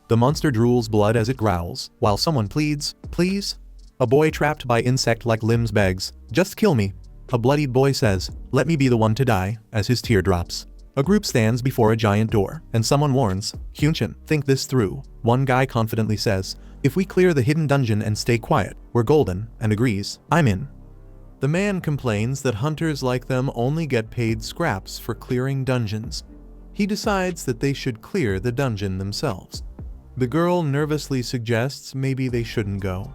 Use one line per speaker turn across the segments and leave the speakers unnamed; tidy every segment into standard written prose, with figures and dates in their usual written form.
The monster drools blood as it growls, while someone pleads, "Please?" A boy trapped by insect-like limbs begs, "Just kill me." A bloodied boy says, "Let me be the one to die," as his tear drops. A group stands before a giant door, and someone warns, "Hyunchin, think this through." One guy confidently says, "If we clear the hidden dungeon and stay quiet, we're golden," and agrees, "I'm in." The man complains that hunters like them only get paid scraps for clearing dungeons. He decides that they should clear the dungeon themselves. The girl nervously suggests maybe they shouldn't go.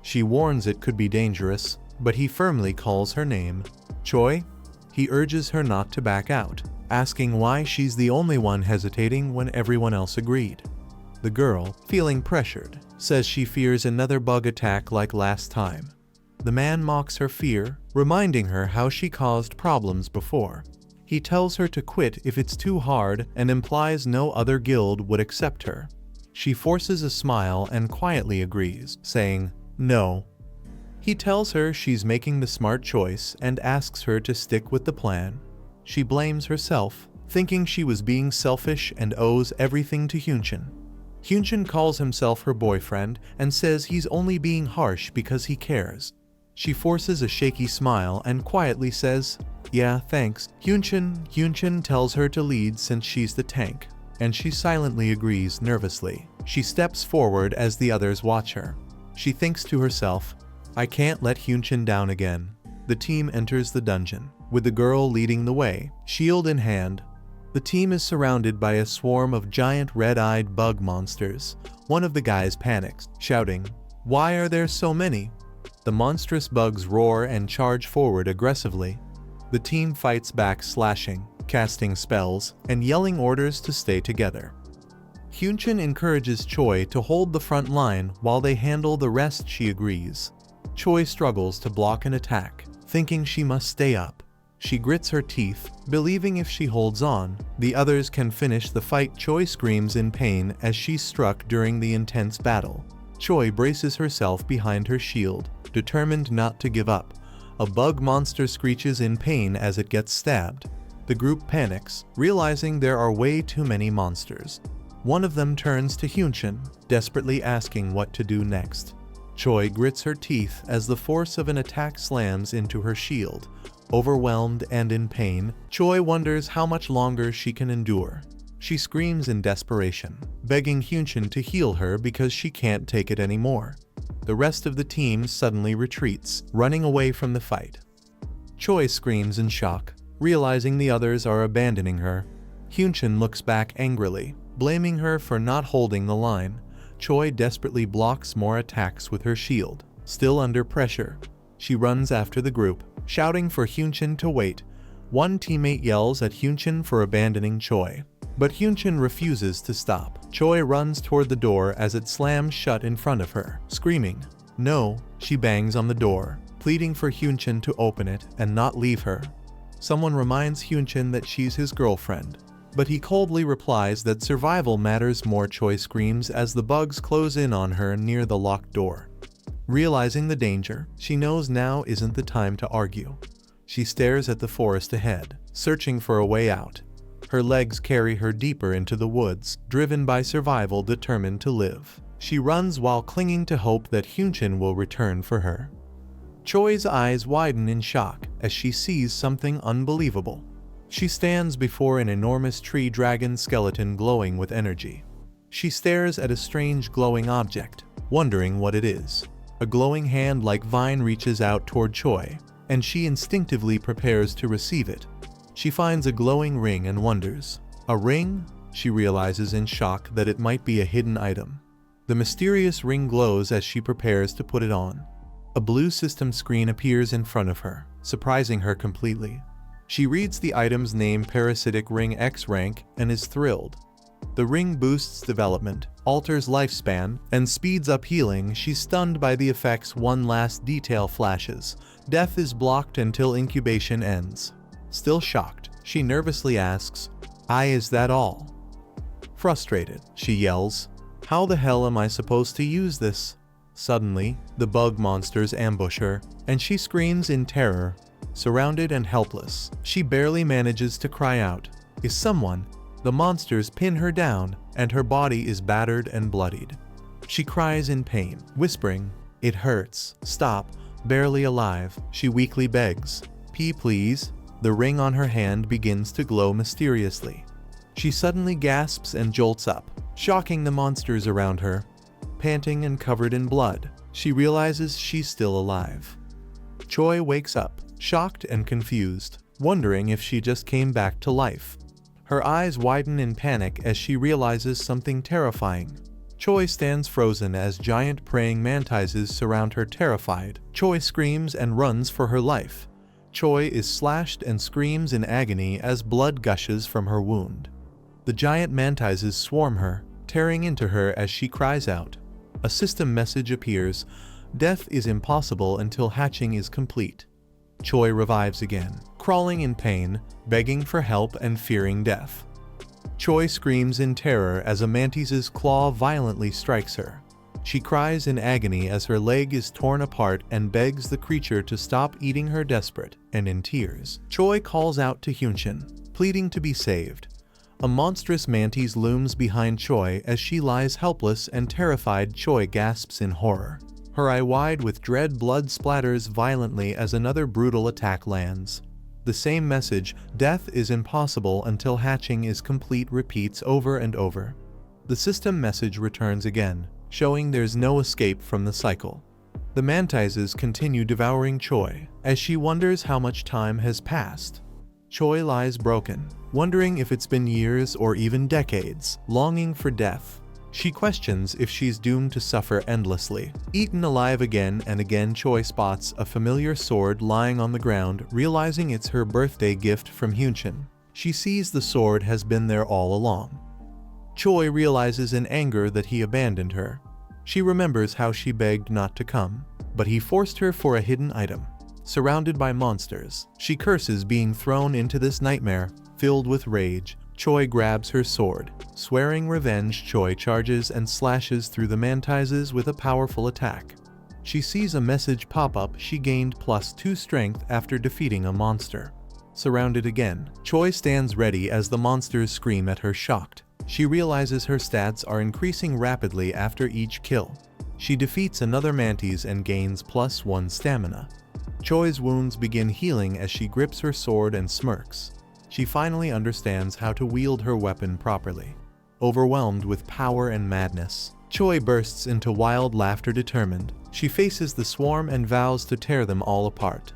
She warns it could be dangerous, but he firmly calls her name, Choi. He urges her not to back out, asking why she's the only one hesitating when everyone else agreed. The girl, feeling pressured, says she fears another bug attack like last time. The man mocks her fear, reminding her how she caused problems before. He tells her to quit if it's too hard and implies no other guild would accept her. She forces a smile and quietly agrees, saying, "No." He tells her she's making the smart choice and asks her to stick with the plan. She blames herself, thinking she was being selfish and owes everything to Hyunchin. Hyunchin calls himself her boyfriend and says he's only being harsh because he cares. She forces a shaky smile and quietly says, "Yeah, thanks." Hyunchin tells her to lead since she's the tank, and she silently agrees nervously. She steps forward as the others watch her. She thinks to herself, "I can't let Hyunchin down again." The team enters the dungeon, with the girl leading the way, shield in hand. The team is surrounded by a swarm of giant red-eyed bug monsters. One of the guys panics, shouting, "Why are there so many?" The monstrous bugs roar and charge forward aggressively. The team fights back, slashing, casting spells, and yelling orders to stay together. Hyunchin encourages Choi to hold the front line while they handle the rest. She agrees. Choi struggles to block an attack, thinking she must stay up. She grits her teeth, believing if she holds on, the others can finish the fight. Choi screams in pain as she's struck during the intense battle. Choi braces herself behind her shield, determined not to give up. A bug monster screeches in pain as it gets stabbed. The group panics, realizing there are way too many monsters. One of them turns to Hyunchin, desperately asking what to do next. Choi grits her teeth as the force of an attack slams into her shield. Overwhelmed and in pain, Choi wonders how much longer she can endure. She screams in desperation, begging Hyunchin to heal her because she can't take it anymore. The rest of the team suddenly retreats, running away from the fight. Choi screams in shock, realizing the others are abandoning her. Hyunchin looks back angrily, blaming her for not holding the line. Choi desperately blocks more attacks with her shield. Still under pressure, she runs after the group, shouting for Hyunchin to wait. One teammate yells at Hyunchin for abandoning Choi, but Hyunchin refuses to stop. Choi runs toward the door as it slams shut in front of her. Screaming, "No!" she bangs on the door, pleading for Hyunchin to open it and not leave her. Someone reminds Hyunchin that she's his girlfriend, but he coldly replies that survival matters more. Choi screams as the bugs close in on her near the locked door. Realizing the danger, she knows now isn't the time to argue. She stares at the forest ahead, searching for a way out. Her legs carry her deeper into the woods, driven by survival, determined to live. She runs while clinging to hope that Hyunchin will return for her. Choi's eyes widen in shock as she sees something unbelievable. She stands before an enormous tree dragon skeleton glowing with energy. She stares at a strange glowing object, wondering what it is. A glowing hand like vine reaches out toward Choi, and she instinctively prepares to receive it. She finds a glowing ring and wonders. A ring? She realizes in shock that it might be a hidden item. The mysterious ring glows as she prepares to put it on. A blue system screen appears in front of her, surprising her completely. She reads the item's name, Parasitic Ring X rank, and is thrilled. The ring boosts development, alters lifespan, and speeds up healing. She's stunned by the effects. One last detail flashes. Death is blocked until incubation ends. Still shocked, she nervously asks, Is that all?" Frustrated, she yells, "How the hell am I supposed to use this?" Suddenly, the bug monsters ambush her, and she screams in terror. Surrounded and helpless, she barely manages to cry out, "Is someone The monsters pin her down, and her body is battered and bloodied. She cries in pain, whispering, "It hurts, stop, barely alive." She weakly begs, Please." The ring on her hand begins to glow mysteriously. She suddenly gasps and jolts up, shocking the monsters around her. Panting and covered in blood, she realizes she's still alive. Choi wakes up, shocked and confused, wondering if she just came back to life. Her eyes widen in panic as she realizes something terrifying. Choi stands frozen as giant praying mantises surround her terrified. Choi screams and runs for her life. Choi is slashed and screams in agony as blood gushes from her wound. The giant mantises swarm her, tearing into her as she cries out. A system message appears, "Death is impossible until hatching is complete." Choi revives again, crawling in pain, begging for help and fearing death. Choi screams in terror as a mantise's claw violently strikes her. She cries in agony as her leg is torn apart and begs the creature to stop eating her, desperate and in tears. Choi calls out to Hyunshin, pleading to be saved. A monstrous mantis looms behind Choi as she lies helpless and terrified. Choi gasps in horror. Her eye wide with dread, blood splatters violently as another brutal attack lands. The same message, "Death is impossible until hatching is complete," repeats over and over. The system message returns again, showing there's no escape from the cycle. The mantises continue devouring Choi as she wonders how much time has passed. Choi lies broken, wondering if it's been years or even decades, longing for death. She questions if she's doomed to suffer endlessly. Eaten alive again and again, Choi spots a familiar sword lying on the ground, realizing it's her birthday gift from Hyunshin. She sees the sword has been there all along. Choi realizes in anger that he abandoned her. She remembers how she begged not to come, but he forced her for a hidden item. Surrounded by monsters, she curses being thrown into this nightmare. Filled with rage, Choi grabs her sword. Swearing revenge, Choi charges and slashes through the mantises with a powerful attack. She sees a message pop up: she gained +2 strength after defeating a monster. Surrounded again, Choi stands ready as the monsters scream at her, shocked. She realizes her stats are increasing rapidly after each kill. She defeats another mantis and gains +1 stamina. Choi's wounds begin healing as she grips her sword and smirks. She finally understands how to wield her weapon properly. Overwhelmed with power and madness, Choi bursts into wild laughter. Determined, she faces the swarm and vows to tear them all apart.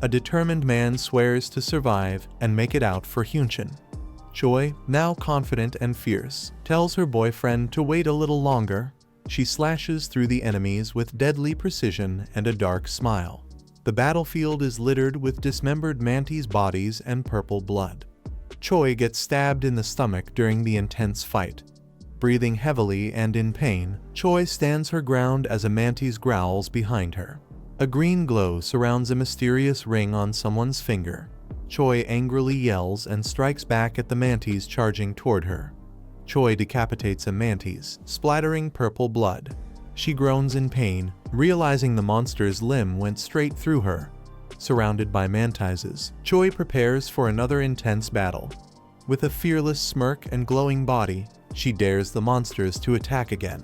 A determined man swears to survive and make it out for Hyunshin. Choi, now confident and fierce, tells her boyfriend to wait a little longer. She slashes through the enemies with deadly precision and a dark smile. The battlefield is littered with dismembered mantis bodies and purple blood. Choi gets stabbed in the stomach during the intense fight. Breathing heavily and in pain, Choi stands her ground as a mantis growls behind her. A green glow surrounds a mysterious ring on someone's finger. Choi angrily yells and strikes back at the mantis charging toward her. Choi decapitates a mantis, splattering purple blood. She groans in pain, realizing the monster's limb went straight through her. Surrounded by mantises, Choi prepares for another intense battle. With a fearless smirk and glowing body, she dares the monsters to attack again.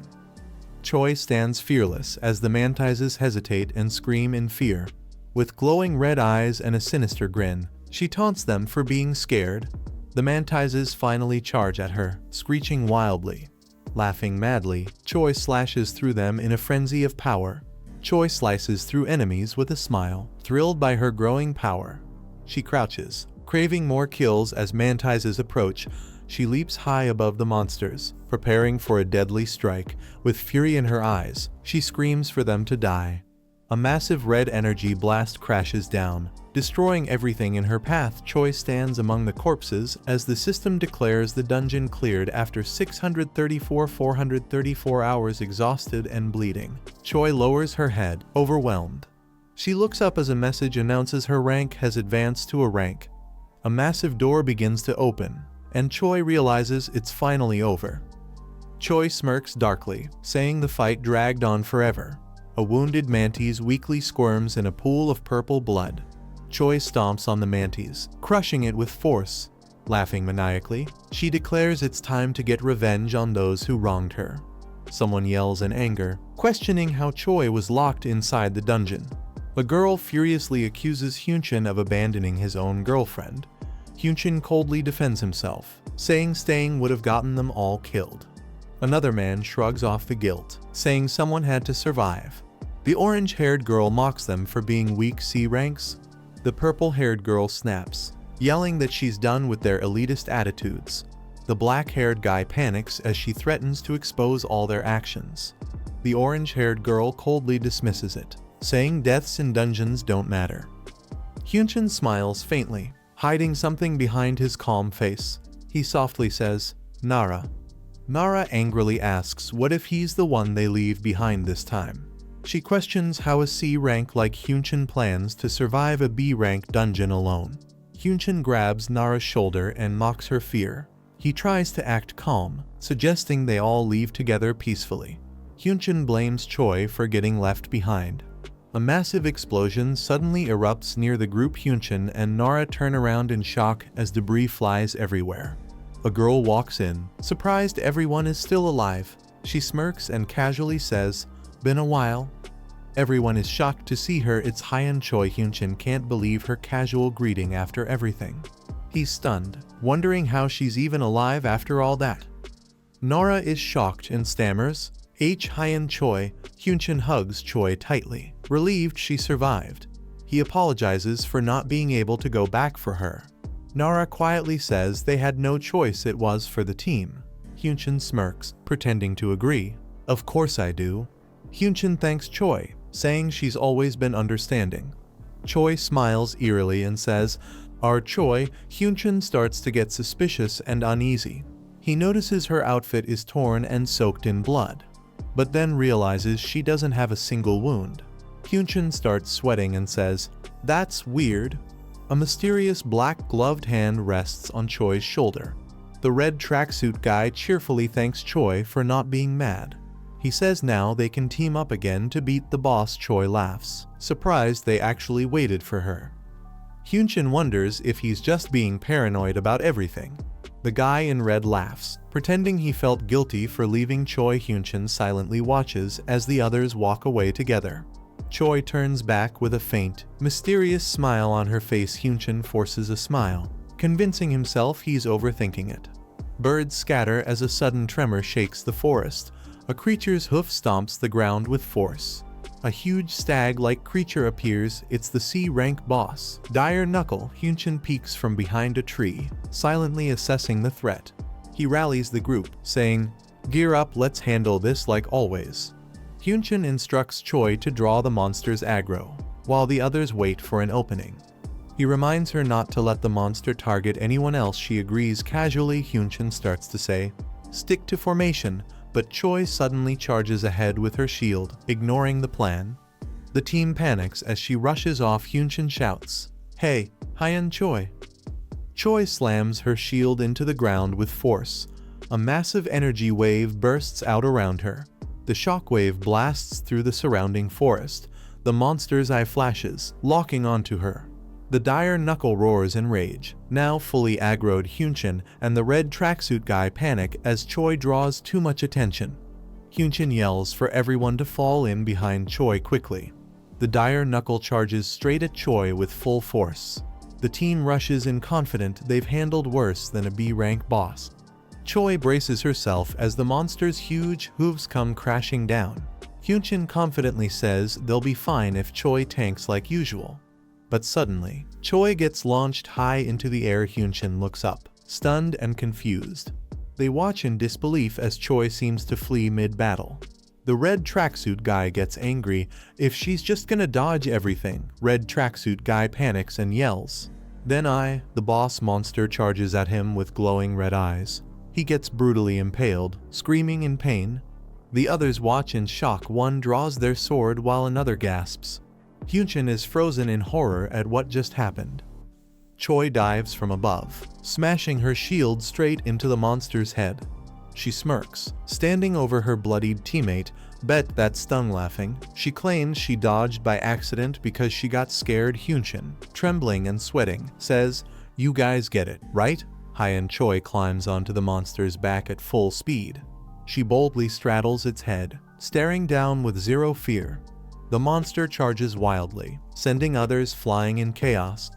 Choi stands fearless as the mantises hesitate and scream in fear. With glowing red eyes and a sinister grin, she taunts them for being scared. The mantises finally charge at her, screeching wildly. Laughing madly, Choi slashes through them in a frenzy of power. Choi slices through enemies with a smile, thrilled by her growing power. She crouches, craving more kills as mantises approach. She leaps high above the monsters, preparing for a deadly strike. With fury in her eyes, she screams for them to die. A massive red energy blast crashes down, destroying everything in her path. Choi stands among the corpses as the system declares the dungeon cleared after 434 hours, exhausted and bleeding. Choi lowers her head, overwhelmed. She looks up as a message announces her rank has advanced to a rank. A massive door begins to open, and Choi realizes it's finally over. Choi smirks darkly, saying the fight dragged on forever. A wounded mantis weakly squirms in a pool of purple blood. Choi stomps on the mantis, crushing it with force. Laughing maniacally, she declares it's time to get revenge on those who wronged her. Someone yells in anger, questioning how Choi was locked inside the dungeon. A girl furiously accuses Hyunchin of abandoning his own girlfriend. Hyunchin coldly defends himself, saying staying would have gotten them all killed. Another man shrugs off the guilt, saying someone had to survive. The orange-haired girl mocks them for being weak C ranks. The purple-haired girl snaps, yelling that she's done with their elitist attitudes. The black-haired guy panics as she threatens to expose all their actions. The orange-haired girl coldly dismisses it, saying deaths in dungeons don't matter. Hyunchin smiles faintly, hiding something behind his calm face. He softly says, "Nara." Nara angrily asks what if he's the one they leave behind this time. She questions how a C rank like Hyunchin plans to survive a B rank dungeon alone. Hyunchin grabs Nara's shoulder and mocks her fear. He tries to act calm, suggesting they all leave together peacefully. Hyunchin blames Choi for getting left behind. A massive explosion suddenly erupts near the group. Hyunchin and Nara turn around in shock as debris flies everywhere. A girl walks in, surprised everyone is still alive. She smirks and casually says, "Been a while." Everyone is shocked to see her. It's Hyeon Choi. Hyunchin can't believe her casual greeting after everything. He's stunned, wondering how she's even alive after all that. Nora is shocked and stammers, Hyeon Choi." Hyunchin hugs Choi tightly, relieved she survived. He apologizes for not being able to go back for her. Nara quietly says they had no choice, it was for the team. Hyunchin smirks, pretending to agree. "Of course I do." Hyunchin thanks Choi, saying she's always been understanding. Choi smiles eerily and says, "Our Choi." Hyunchin starts to get suspicious and uneasy. He notices her outfit is torn and soaked in blood, but then realizes she doesn't have a single wound. Hyunchin starts sweating and says, "That's weird." A mysterious black-gloved hand rests on Choi's shoulder. The red tracksuit guy cheerfully thanks Choi for not being mad. He says now they can team up again to beat the boss. Choi laughs, surprised they actually waited for her. Hyunchin wonders if he's just being paranoid about everything. The guy in red laughs, pretending he felt guilty for leaving Choi. Hyunchin silently watches as the others walk away together. Choi turns back with a faint, mysterious smile on her face. Hyunchin forces a smile, convincing himself he's overthinking it. Birds scatter as a sudden tremor shakes the forest. A creature's hoof stomps the ground with force. A huge stag-like creature appears. It's the C-rank boss, Dire Knuckle. Hyunchin peeks from behind a tree, silently assessing the threat. He rallies the group, saying, "Gear up, let's handle this like always." Hyunchin instructs Choi to draw the monster's aggro, while the others wait for an opening. He reminds her not to let the monster target anyone else. She agrees casually. Hyunchin starts to say, "Stick to formation," but Choi suddenly charges ahead with her shield, ignoring the plan. The team panics as she rushes off. Hyunchin shouts, "Hey, Hyeon Choi." Choi slams her shield into the ground with force. A massive energy wave bursts out around her. The shockwave blasts through the surrounding forest. The monster's eye flashes, locking onto her. The Dire Knuckle roars in rage. Now fully aggroed, Hyunchin and the red tracksuit guy panic as Choi draws too much attention. Hyunchin yells for everyone to fall in behind Choi quickly. The Dire Knuckle charges straight at Choi with full force. The team rushes in confident they've handled worse than a B-rank boss. Choi braces herself as the monster's huge hooves come crashing down. Hyunchin confidently says they'll be fine if Choi tanks like usual. But suddenly, Choi gets launched high into the air. Hyunchin looks up, stunned and confused. They watch in disbelief as Choi seems to flee mid-battle. The red tracksuit guy gets angry. "If she's just gonna dodge everything." Red tracksuit guy panics and yells. Then the boss monster charges at him with glowing red eyes. He gets brutally impaled, screaming in pain. The others watch in shock. One draws their sword while another gasps. Hyunchin is frozen in horror at what just happened. Choi dives from above, smashing her shield straight into the monster's head. She smirks, standing over her bloodied teammate. "Bet that stung." Laughing, she claims she dodged by accident because she got scared. Hyunchin, trembling and sweating, says, "You guys get it, right? Hyeon Choi climbs onto the monster's back at full speed. She boldly straddles its head, staring down with zero fear. The monster charges wildly, sending others flying in chaos.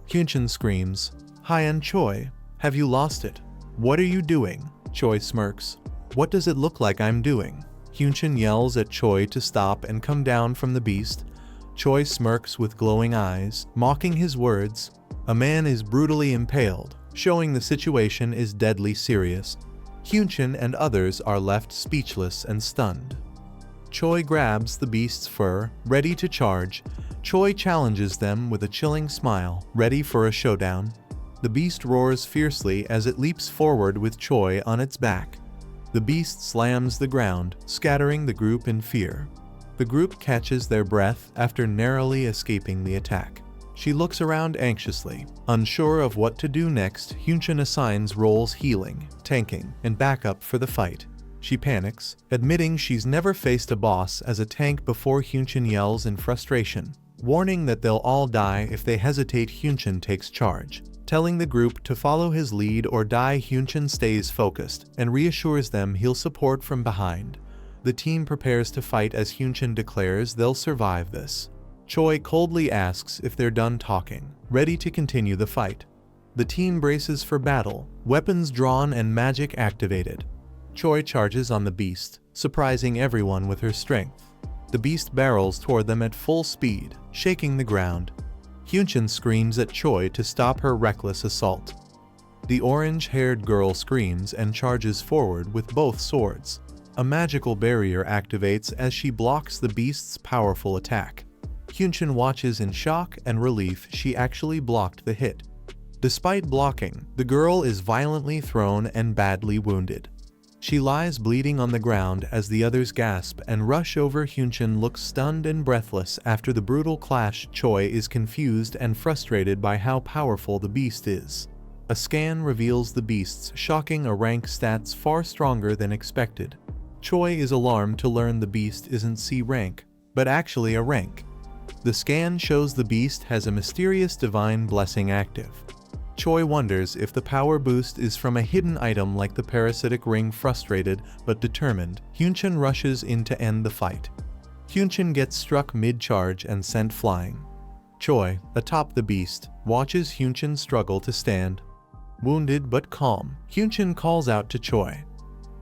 Hyunchin screams, "Hyeon Choi, have you lost it? What are you doing?" Choi smirks. "What does it look like I'm doing?" Hyunchin yells at Choi to stop and come down from the beast. Choi smirks with glowing eyes, mocking his words. A man is brutally impaled, showing the situation is deadly serious. Hyunchin and others are left speechless and stunned. Choi grabs the beast's fur, ready to charge. Choi challenges them with a chilling smile, ready for a showdown. The beast roars fiercely as it leaps forward with Choi on its back. The beast slams the ground, scattering the group in fear. The group catches their breath after narrowly escaping the attack. She looks around anxiously, unsure of what to do next. Hyunchin assigns roles healing, tanking, and backup for the fight. She panics, admitting she's never faced a boss as a tank before. Hyunchin yells in frustration, warning that they'll all die if they hesitate. Hyunchin takes charge, telling the group to follow his lead or die. Hyunchin stays focused and reassures them he'll support from behind. The team prepares to fight as Hyunchin declares they'll survive this. Choi coldly asks if they're done talking, ready to continue the fight. The team braces for battle, weapons drawn and magic activated. Choi charges on the beast, surprising everyone with her strength. The beast barrels toward them at full speed, shaking the ground. Hyunchin screams at Choi to stop her reckless assault. The orange-haired girl screams and charges forward with both swords. A magical barrier activates as she blocks the beast's powerful attack. Hyunchin watches in shock and relief. She actually blocked the hit. Despite blocking, the girl is violently thrown and badly wounded. She lies bleeding on the ground as the others gasp and rush over. Hyunchin looks stunned and breathless after the brutal clash. Choi is confused and frustrated by how powerful the beast is. A scan reveals the beast's shocking rank stats far stronger than expected. Choi is alarmed to learn the beast isn't C rank, but actually a rank. The scan shows the beast has a mysterious divine blessing active. Choi wonders if the power boost is from a hidden item like the parasitic ring. Frustrated but determined, Hyunchin rushes in to end the fight. Hyunchin gets struck mid-charge and sent flying. Choi, atop the beast, watches Hyunchin struggle to stand. Wounded but calm, Hyunchin calls out to Choi.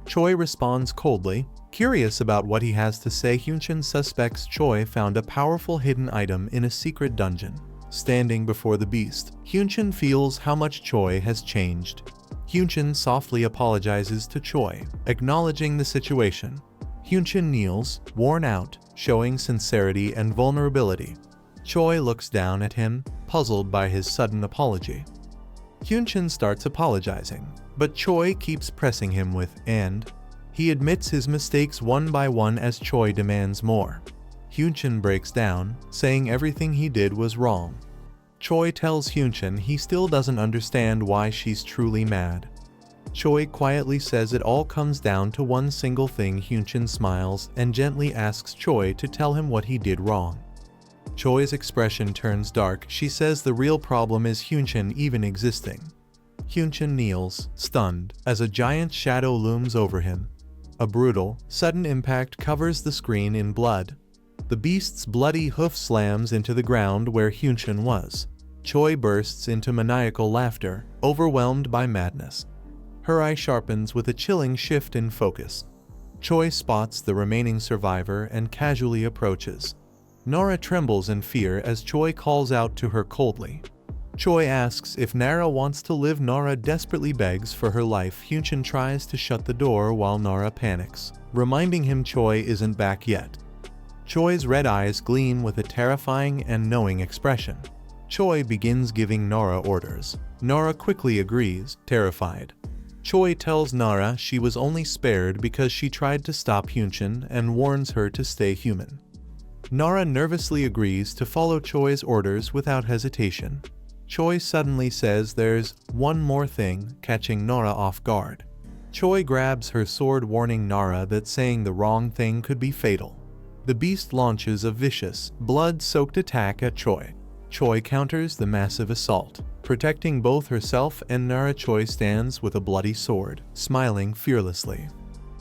Choi responds coldly, curious about what he has to say. Hyunchin suspects Choi found a powerful hidden item in a secret dungeon. Standing before the beast, Hyunchin feels how much Choi has changed. Hyunchin softly apologizes to Choi, acknowledging the situation. Hyunchin kneels, worn out, showing sincerity and vulnerability. Choi looks down at him, puzzled by his sudden apology. Hyunchin starts apologizing, but Choi keeps pressing him with "and." He admits his mistakes one by one as Choi demands more. Hyunchin breaks down, saying everything he did was wrong. Choi tells Hyunchin he still doesn't understand why she's truly mad. Choi quietly says it all comes down to one single thing. Hyunchin smiles and gently asks Choi to tell him what he did wrong. Choi's expression turns dark. She says the real problem is Hyunchin even existing. Hyunchin kneels, stunned, as a giant shadow looms over him. A brutal, sudden impact covers the screen in blood. The beast's bloody hoof slams into the ground where Hyunchin was. Choi bursts into maniacal laughter, overwhelmed by madness. Her eye sharpens with a chilling shift in focus. Choi spots the remaining survivor and casually approaches. Nora trembles in fear as Choi calls out to her coldly. Choi asks if Nara wants to live. Nora desperately begs for her life. Hyunchin tries to shut the door while Nora panics, reminding him Choi isn't back yet. Choi's red eyes gleam with a terrifying and knowing expression. Choi begins giving Nora orders. Nora quickly agrees, terrified. Choi tells Nara she was only spared because she tried to stop Hyunchin and warns her to stay human. Nara nervously agrees to follow Choi's orders without hesitation. Choi suddenly says there's one more thing, catching Nora off guard. Choi grabs her sword, warning Nara that saying the wrong thing could be fatal. The beast launches a vicious, blood-soaked attack at Choi. Choi counters the massive assault. Protecting both herself and Nara, Choi stands with a bloody sword, smiling fearlessly.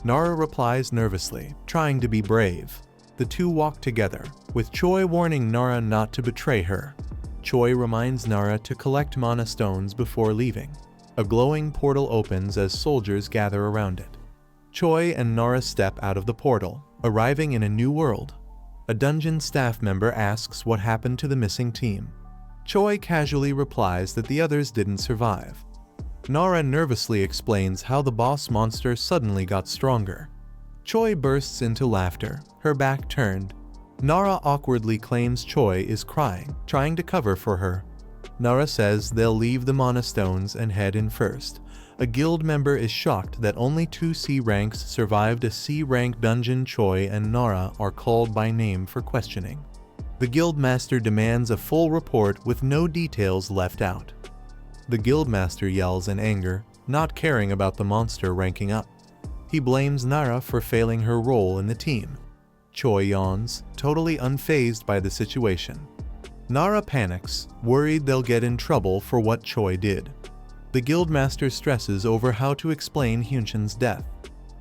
Nara replies nervously, trying to be brave. The two walk together, with Choi warning Nara not to betray her. Choi reminds Nara to collect mana stones before leaving. A glowing portal opens as soldiers gather around it. Choi and Nara step out of the portal, arriving in a new world. A dungeon staff member asks what happened to the missing team. Choi casually replies that the others didn't survive. Nara nervously explains how the boss monster suddenly got stronger. Choi bursts into laughter, her back turned. Nara awkwardly claims Choi is crying, trying to cover for her. Nara says they'll leave the mana stones and head in first. A guild member is shocked that only 2 C ranks survived a C rank dungeon. Choi and Nara are called by name for questioning. The guildmaster demands a full report with no details left out. The guildmaster yells in anger, not caring about the monster ranking up. He blames Nara for failing her role in the team. Choi yawns, totally unfazed by the situation. Nara panics, worried they'll get in trouble for what Choi did. The guildmaster stresses over how to explain Hyunchin's death.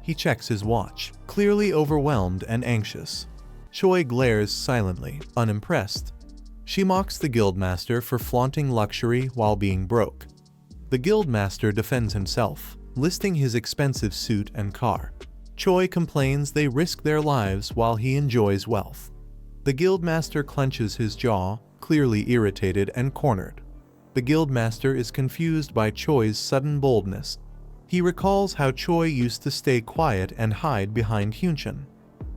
He checks his watch, clearly overwhelmed and anxious. Choi glares silently, unimpressed. She mocks the guildmaster for flaunting luxury while being broke. The guildmaster defends himself, listing his expensive suit and car. Choi complains they risk their lives while he enjoys wealth. The guildmaster clenches his jaw, clearly irritated and cornered. The guildmaster is confused by Choi's sudden boldness. He recalls how Choi used to stay quiet and hide behind Hyunchin.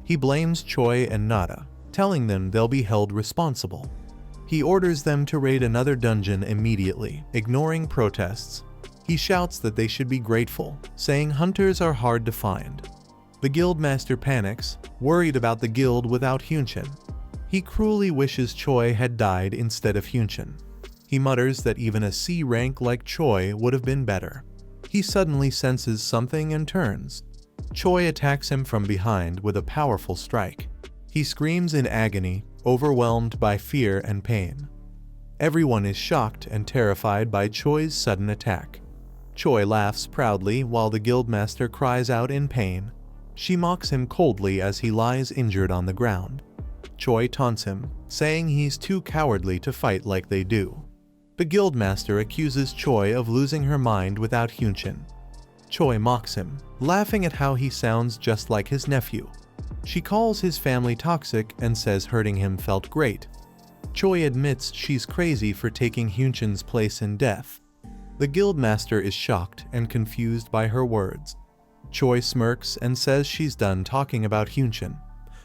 He blames Choi and Nara, telling them they'll be held responsible. He orders them to raid another dungeon immediately, ignoring protests. He shouts that they should be grateful, saying hunters are hard to find. The guildmaster panics, worried about the guild without Hyunchin. He cruelly wishes Choi had died instead of Hyunchin. He mutters that even a C rank like Choi would have been better. He suddenly senses something and turns. Choi attacks him from behind with a powerful strike. He screams in agony, overwhelmed by fear and pain. Everyone is shocked and terrified by Choi's sudden attack. Choi laughs proudly while the guildmaster cries out in pain. She mocks him coldly as he lies injured on the ground. Choi taunts him, saying he's too cowardly to fight like they do. The guildmaster accuses Choi of losing her mind without Hyunchin. Choi mocks him, laughing at how he sounds just like his nephew. She calls his family toxic and says hurting him felt great. Choi admits she's crazy for taking Hyunchin's place in death. The guildmaster is shocked and confused by her words. Choi smirks and says she's done talking about Hyunchin.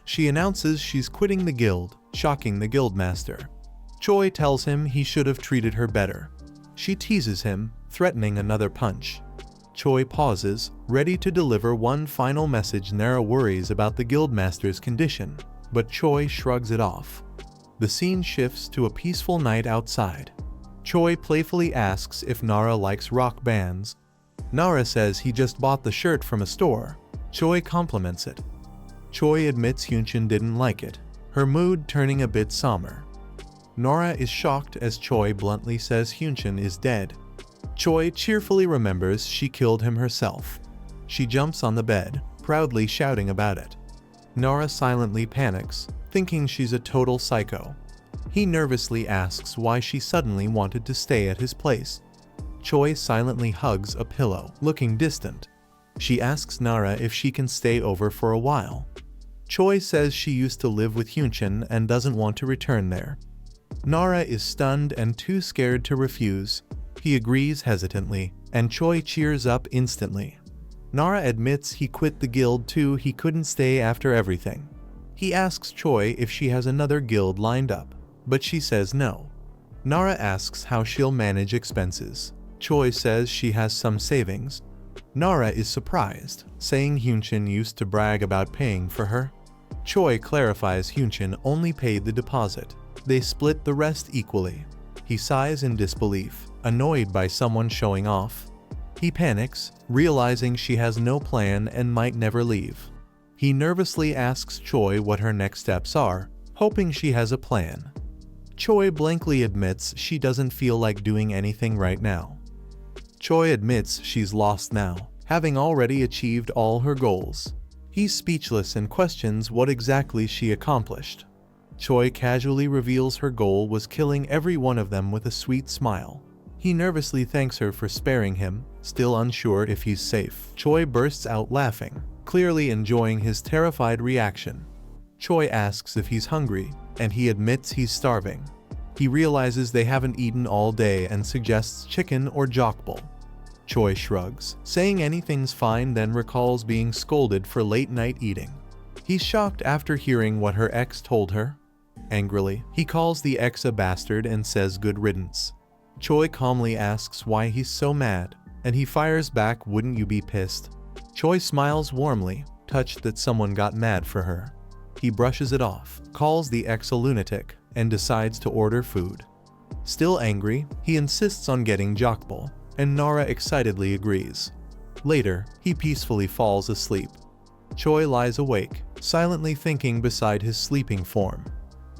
She announces she's quitting the guild, shocking the guildmaster. Choi tells him he should have treated her better. She teases him, threatening another punch. Choi pauses, ready to deliver one final message. Nara worries about the guildmaster's condition, but Choi shrugs it off. The scene shifts to a peaceful night outside. Choi playfully asks if Nara likes rock bands. Nara says he just bought the shirt from a store. Choi compliments it. Choi admits Hyunchin didn't like it, her mood turning a bit somber. Nara is shocked as Choi bluntly says Hyunchin is dead. Choi cheerfully remembers she killed him herself. She jumps on the bed, proudly shouting about it. Nara silently panics, thinking she's a total psycho. He nervously asks why she suddenly wanted to stay at his place. Choi silently hugs a pillow, looking distant. She asks Nara if she can stay over for a while. Choi says she used to live with Hyunchin and doesn't want to return there. Nara is stunned and too scared to refuse. He agrees hesitantly, and Choi cheers up instantly. Nara admits he quit the guild too. He couldn't stay after everything. He asks Choi if she has another guild lined up, but she says no. Nara asks how she'll manage expenses. Choi says she has some savings. Nara is surprised, saying Hyunchin used to brag about paying for her. Choi clarifies Hyunchin only paid the deposit. They split the rest equally. He sighs in disbelief, annoyed by someone showing off. He panics, realizing she has no plan and might never leave. He nervously asks Choi what her next steps are, hoping she has a plan. Choi blankly admits she doesn't feel like doing anything right now. Choi admits she's lost now, having already achieved all her goals. He's speechless and questions what exactly she accomplished. Choi casually reveals her goal was killing every one of them with a sweet smile. He nervously thanks her for sparing him, still unsure if he's safe. Choi bursts out laughing, clearly enjoying his terrified reaction. Choi asks if he's hungry, and he admits he's starving. He realizes they haven't eaten all day and suggests chicken or jokbal. Choi shrugs, saying anything's fine, then recalls being scolded for late-night eating. He's shocked after hearing what her ex told her. Angrily, he calls the ex a bastard and says good riddance. Choi calmly asks why he's so mad, and he fires back, "Wouldn't you be pissed?" Choi smiles warmly, touched that someone got mad for her. He brushes it off, calls the ex a lunatic, and decides to order food. Still angry, he insists on getting jokbal, and Nara excitedly agrees. Later, he peacefully falls asleep. Choi lies awake, silently thinking beside his sleeping form.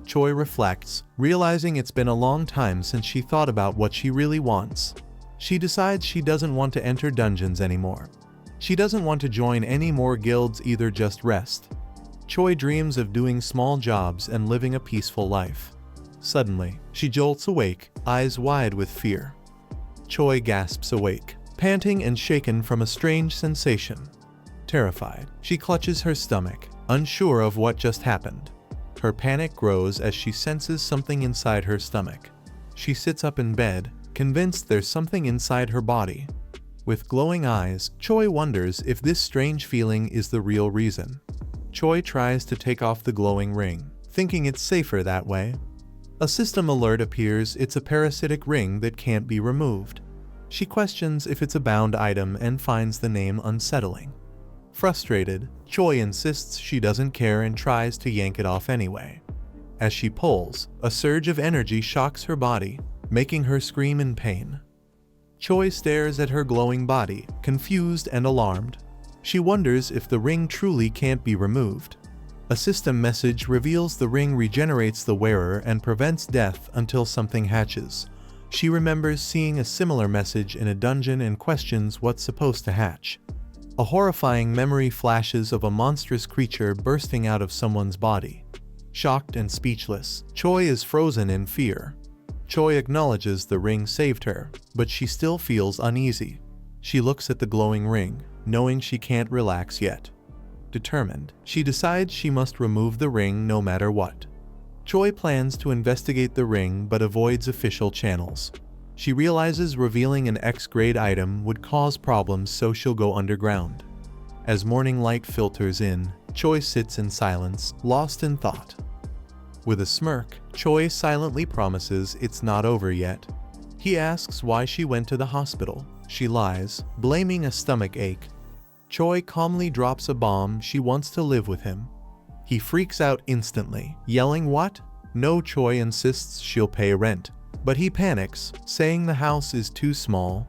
Choi reflects, realizing it's been a long time since she thought about what she really wants. She decides she doesn't want to enter dungeons anymore. She doesn't want to join any more guilds either, just rest. Choi dreams of doing small jobs and living a peaceful life. Suddenly, she jolts awake, eyes wide with fear. Choi gasps awake, panting and shaken from a strange sensation. Terrified, she clutches her stomach, unsure of what just happened. Her panic grows as she senses something inside her stomach. She sits up in bed, convinced there's something inside her body. With glowing eyes, Choi wonders if this strange feeling is the real reason. Choi tries to take off the glowing ring, thinking it's safer that way. A system alert appears. It's a parasitic ring that can't be removed. She questions if it's a bound item and finds the name unsettling. Frustrated, Choi insists she doesn't care and tries to yank it off anyway. As she pulls, a surge of energy shocks her body, making her scream in pain. Choi stares at her glowing body, confused and alarmed. She wonders if the ring truly can't be removed. A system message reveals the ring regenerates the wearer and prevents death until something hatches. She remembers seeing a similar message in a dungeon and questions what's supposed to hatch. A horrifying memory flashes of a monstrous creature bursting out of someone's body. Shocked and speechless, Choi is frozen in fear. Choi acknowledges the ring saved her, but she still feels uneasy. She looks at the glowing ring, knowing she can't relax yet. Determined, she decides she must remove the ring no matter what. Choi plans to investigate the ring but avoids official channels. She realizes revealing an X-grade item would cause problems, so she'll go underground. As morning light filters in, Choi sits in silence, lost in thought. With a smirk, Choi silently promises it's not over yet. He asks why she went to the hospital. She lies, blaming a stomach ache. Choi calmly drops a bomb. She wants to live with him. He freaks out instantly, yelling, "What?" No, Choi insists she'll pay rent. But he panics, saying the house is too small.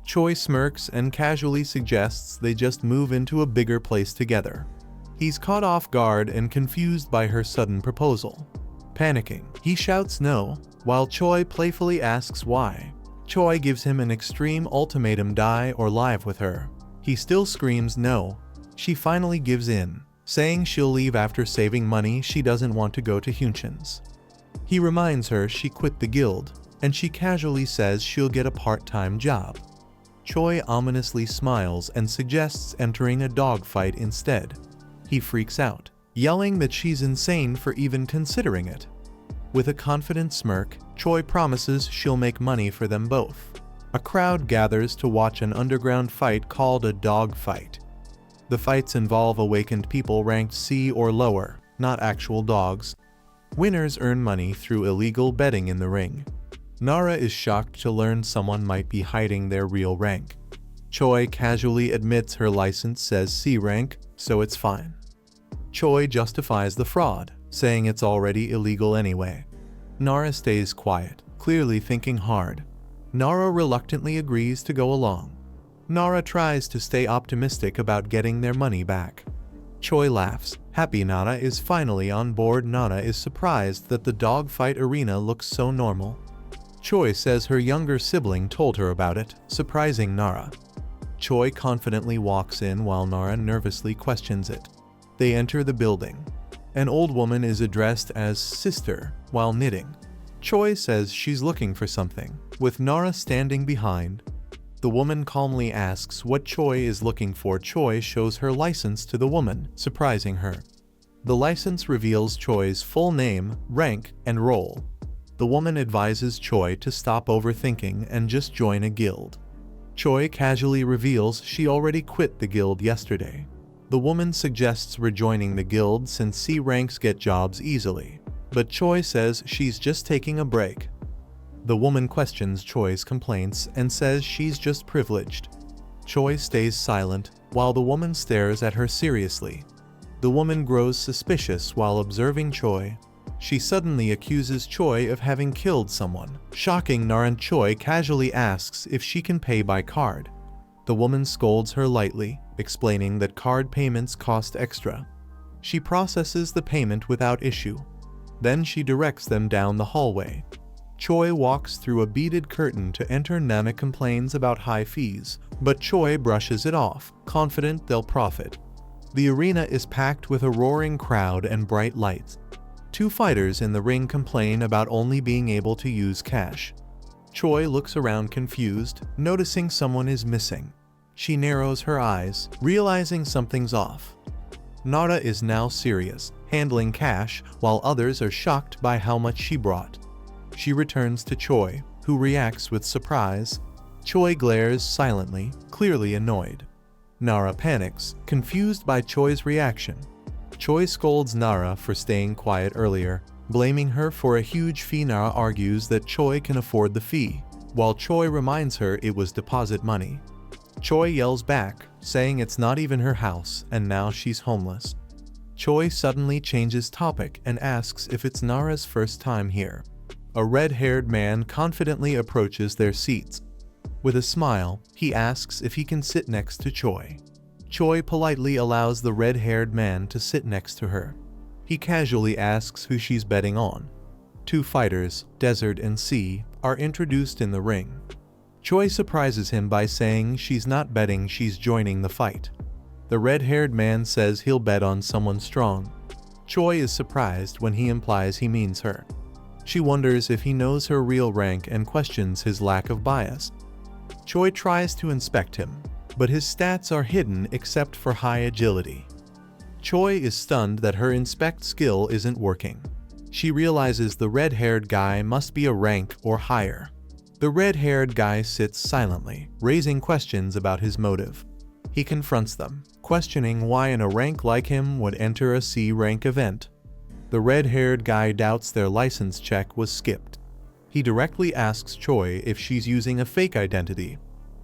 Choi smirks and casually suggests they just move into a bigger place together. He's caught off guard and confused by her sudden proposal. Panicking, he shouts no, while Choi playfully asks why. Choi gives him an extreme ultimatum: die or live with her. He still screams no. She finally gives in, saying she'll leave after saving money. She doesn't want to go to Hunshin's. He reminds her she quit the guild, and she casually says she'll get a part-time job. Choi ominously smiles and suggests entering a dogfight instead. He freaks out, yelling that she's insane for even considering it. With a confident smirk, Choi promises she'll make money for them both. A crowd gathers to watch an underground fight called a dog fight. The fights involve awakened people ranked C or lower, not actual dogs. Winners earn money through illegal betting in the ring. Nara is shocked to learn someone might be hiding their real rank. Choi casually admits her license says C rank, so it's fine. Choi justifies the fraud, saying it's already illegal anyway. Nara stays quiet, clearly thinking hard. Nara reluctantly agrees to go along. Nara tries to stay optimistic about getting their money back. Choi laughs. Happy Nara is finally on board. Nara is surprised that the dogfight arena looks so normal. Choi says her younger sibling told her about it, surprising Nara. Choi confidently walks in while Nara nervously questions it. They enter the building. An old woman is addressed as sister while knitting. Choi says she's looking for something, with Nara standing behind. The woman calmly asks what Choi is looking for. Choi shows her license to the woman, surprising her. The license reveals Choi's full name, rank, and role. The woman advises Choi to stop overthinking and just join a guild. Choi casually reveals she already quit the guild yesterday. The woman suggests rejoining the guild since C ranks get jobs easily, but Choi says she's just taking a break. The woman questions Choi's complaints and says she's just privileged. Choi stays silent while the woman stares at her seriously. The woman grows suspicious while observing Choi. She suddenly accuses Choi of having killed someone. Shocking Nara, Choi casually asks if she can pay by card. The woman scolds her lightly, explaining that card payments cost extra. She processes the payment without issue. Then she directs them down the hallway. Choi walks through a beaded curtain to enter. Nana complains about high fees, but Choi brushes it off, confident they'll profit. The arena is packed with a roaring crowd and bright lights. Two fighters in the ring complain about only being able to use cash. Choi looks around confused, noticing someone is missing. She narrows her eyes, realizing something's off. Nara is now serious, handling cash, while others are shocked by how much she brought. She returns to Choi, who reacts with surprise. Choi glares silently, clearly annoyed. Nara panics, confused by Choi's reaction. Choi scolds Nara for staying quiet earlier, blaming her for a huge fee. Nara argues that Choi can afford the fee, while Choi reminds her it was deposit money. Choi yells back, saying it's not even her house and now she's homeless. Choi suddenly changes topic and asks if it's Nara's first time here. A red-haired man confidently approaches their seats. With a smile, he asks if he can sit next to Choi. Choi politely allows the red-haired man to sit next to her. He casually asks who she's betting on. Two fighters, Desert and Sea, are introduced in the ring. Choi surprises him by saying she's not betting, she's joining the fight. The red-haired man says he'll bet on someone strong. Choi is surprised when he implies he means her. She wonders if he knows her real rank and questions his lack of bias. Choi tries to inspect him, but his stats are hidden except for high agility. Choi is stunned that her inspect skill isn't working. She realizes the red-haired guy must be a rank or higher. The red-haired guy sits silently, raising questions about his motive. He confronts them, questioning why a rank like him would enter a C-rank event. The red-haired guy doubts their license check was skipped. He directly asks Choi if she's using a fake identity.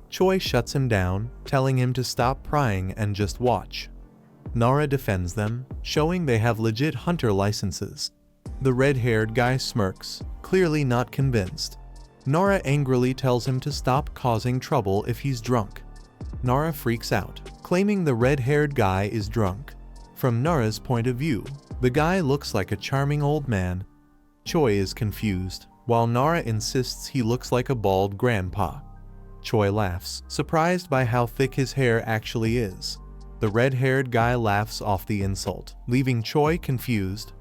Choi shuts him down, telling him to stop prying and just watch. Nara defends them, showing they have legit hunter licenses. The red-haired guy smirks, clearly not convinced. Nara angrily tells him to stop causing trouble if he's drunk. Nara freaks out, claiming the red-haired guy is drunk. From Nara's point of view, the guy looks like a charming old man. Choi is confused, while Nara insists he looks like a bald grandpa. Choi laughs, surprised by how thick his hair actually is. The red-haired guy laughs off the insult, leaving Choi confused.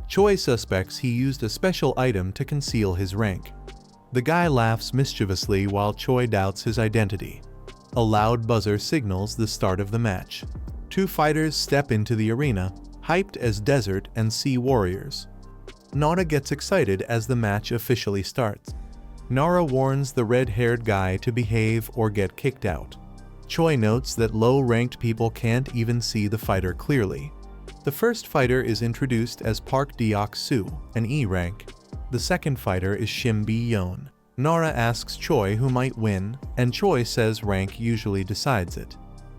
Choi suspects he used a special item to conceal his rank. The guy laughs mischievously while Choi doubts his identity. A loud buzzer signals the start of the match. Two fighters step into the arena, hyped as Desert and Sea warriors. Nara gets excited as the match officially starts. Nara warns the red-haired guy to behave or get kicked out. Choi notes that low-ranked people can't even see the fighter clearly. The first fighter is introduced as Park Deok-soo, an E rank. The second fighter is Shim Bi-yeon. Nara asks Choi who might win, and Choi says rank usually decides it.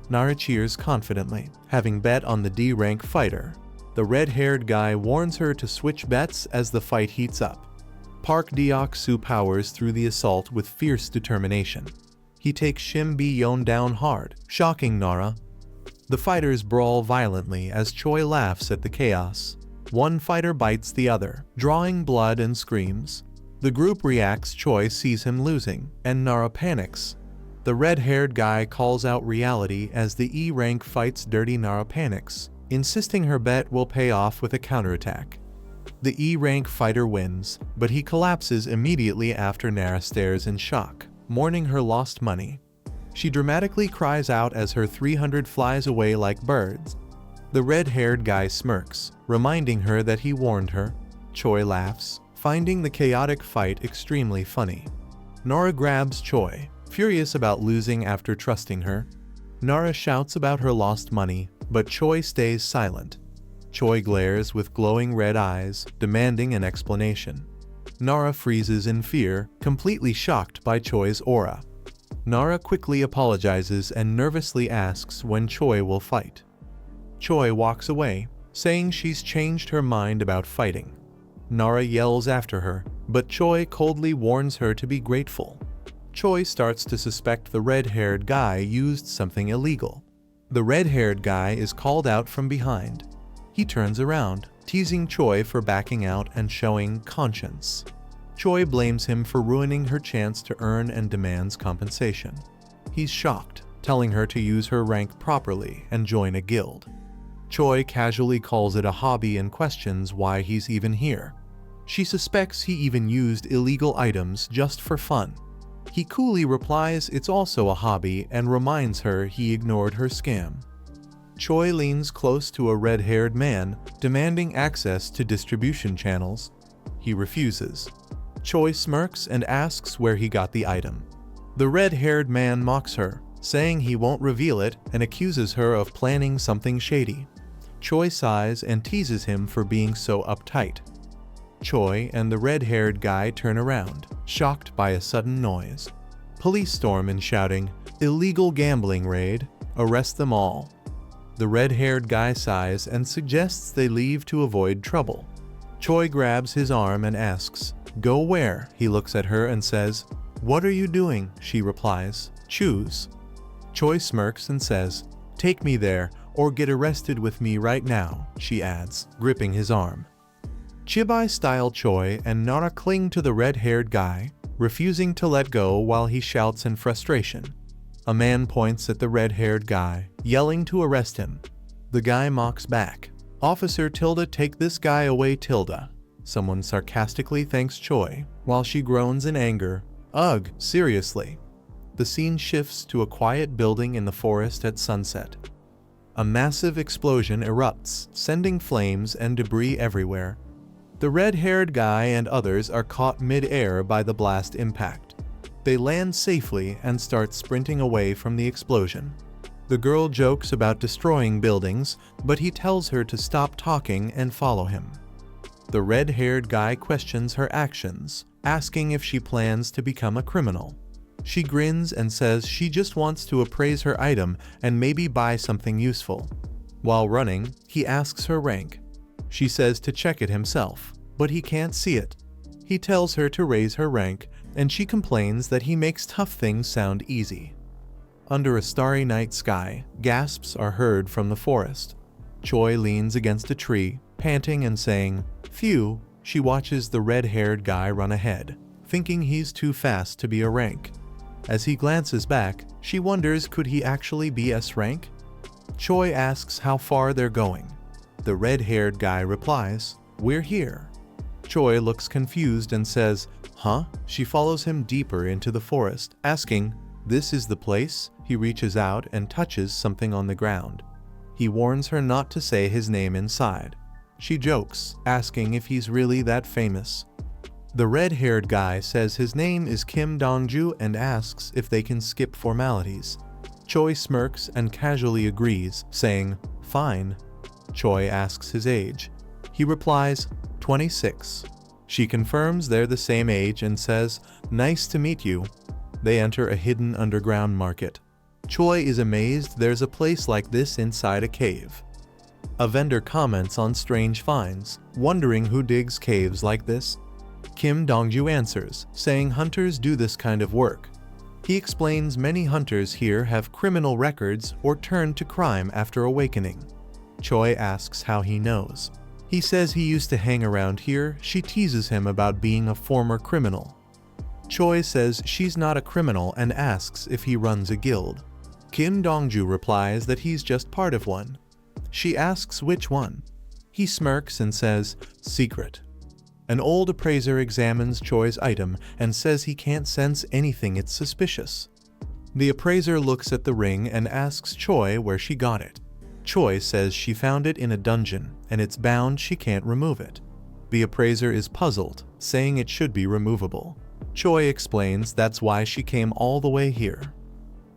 Nara cheers confidently, having bet on the D rank fighter. The red-haired guy warns her to switch bets as the fight heats up. Park Deok-soo powers through the assault with fierce determination. He takes Shim Bi-yeon down hard, shocking Nara. The fighters brawl violently as Choi laughs at the chaos. One fighter bites the other, drawing blood and screams. The group reacts. Choi sees him losing, and Nara panics. The red-haired guy calls out reality as the E-rank fights dirty. Nara panics, insisting her bet will pay off with a counterattack. The E-rank fighter wins, but he collapses immediately after Nara stares in shock, mourning her lost money. She dramatically cries out as her 300 flies away like birds. The red-haired guy smirks, reminding her that he warned her. Choi laughs, finding the chaotic fight extremely funny. Nara grabs Choi, furious about losing after trusting her. Nara shouts about her lost money, but Choi stays silent. Choi glares with glowing red eyes, demanding an explanation. Nara freezes in fear, completely shocked by Choi's aura. Nara quickly apologizes and nervously asks when Choi will fight. Choi walks away, saying she's changed her mind about fighting. Nara yells after her, but Choi coldly warns her to be grateful. Choi starts to suspect the red-haired guy used something illegal. The red-haired guy is called out from behind. He turns around, teasing Choi for backing out and showing conscience. Choi blames him for ruining her chance to earn and demands compensation. He's shocked, telling her to use her rank properly and join a guild. Choi casually calls it a hobby and questions why he's even here. She suspects he even used illegal items just for fun. He coolly replies it's also a hobby and reminds her he ignored her scam. Choi leans close to a red-haired man, demanding access to distribution channels. He refuses. Choi smirks and asks where he got the item. The red-haired man mocks her, saying he won't reveal it and accuses her of planning something shady. Choi sighs and teases him for being so uptight. Choi and the red-haired guy turn around, shocked by a sudden noise. Police storm in, shouting, "Illegal gambling raid! Arrest them all!" The red-haired guy sighs and suggests they leave to avoid trouble. Choi grabs his arm and asks, "Go where?" He looks at her and says, "What are you doing?" She replies, "Choose." Choi smirks and says, "Take me there, or get arrested with me right now," she adds, gripping his arm. Chibai-style Choi and Nara cling to the red-haired guy, refusing to let go while he shouts in frustration. A man points at the red-haired guy, yelling to arrest him. The guy mocks back, "Officer Tilda, take this guy away, Tilda." Someone sarcastically thanks Choi, while she groans in anger, "Ugh, seriously." The scene shifts to a quiet building in the forest at sunset. A massive explosion erupts, sending flames and debris everywhere. The red-haired guy and others are caught mid-air by the blast impact. They land safely and start sprinting away from the explosion. The girl jokes about destroying buildings, but he tells her to stop talking and follow him. The red-haired guy questions her actions, asking if she plans to become a criminal. She grins and says she just wants to appraise her item and maybe buy something useful. While running, he asks her rank. She says to check it himself, but he can't see it. He tells her to raise her rank, and she complains that he makes tough things sound easy. Under a starry night sky, gasps are heard from the forest. Choi leans against a tree, panting and saying, "Phew." She watches the red-haired guy run ahead, thinking he's too fast to be a rank. As he glances back, she wonders could he actually be S rank? Choi asks how far they're going. The red-haired guy replies, "We're here." Choi looks confused and says, "Huh?" She follows him deeper into the forest, asking, "This is the place?" He reaches out and touches something on the ground. He warns her not to say his name inside. She jokes, asking if he's really that famous. The red-haired guy says his name is Kim Dongju and asks if they can skip formalities. Choi smirks and casually agrees, saying, "Fine." Choi asks his age. He replies, 26. She confirms they're the same age and says, "Nice to meet you." They enter a hidden underground market. Choi is amazed there's a place like this inside a cave. A vendor comments on strange finds, wondering who digs caves like this. Kim Dongju answers, saying hunters do this kind of work. He explains many hunters here have criminal records or turn to crime after awakening. Choi asks how he knows. He says he used to hang around here. She teases him about being a former criminal. Choi says she's not a criminal and asks if he runs a guild. Kim Dongju replies that he's just part of one. She asks which one. He smirks and says, "Secret." An old appraiser examines Choi's item and says he can't sense anything it's suspicious. The appraiser looks at the ring and asks Choi where she got it. Choi says she found it in a dungeon and it's bound, she can't remove it. The appraiser is puzzled, saying it should be removable. Choi explains that's why she came all the way here.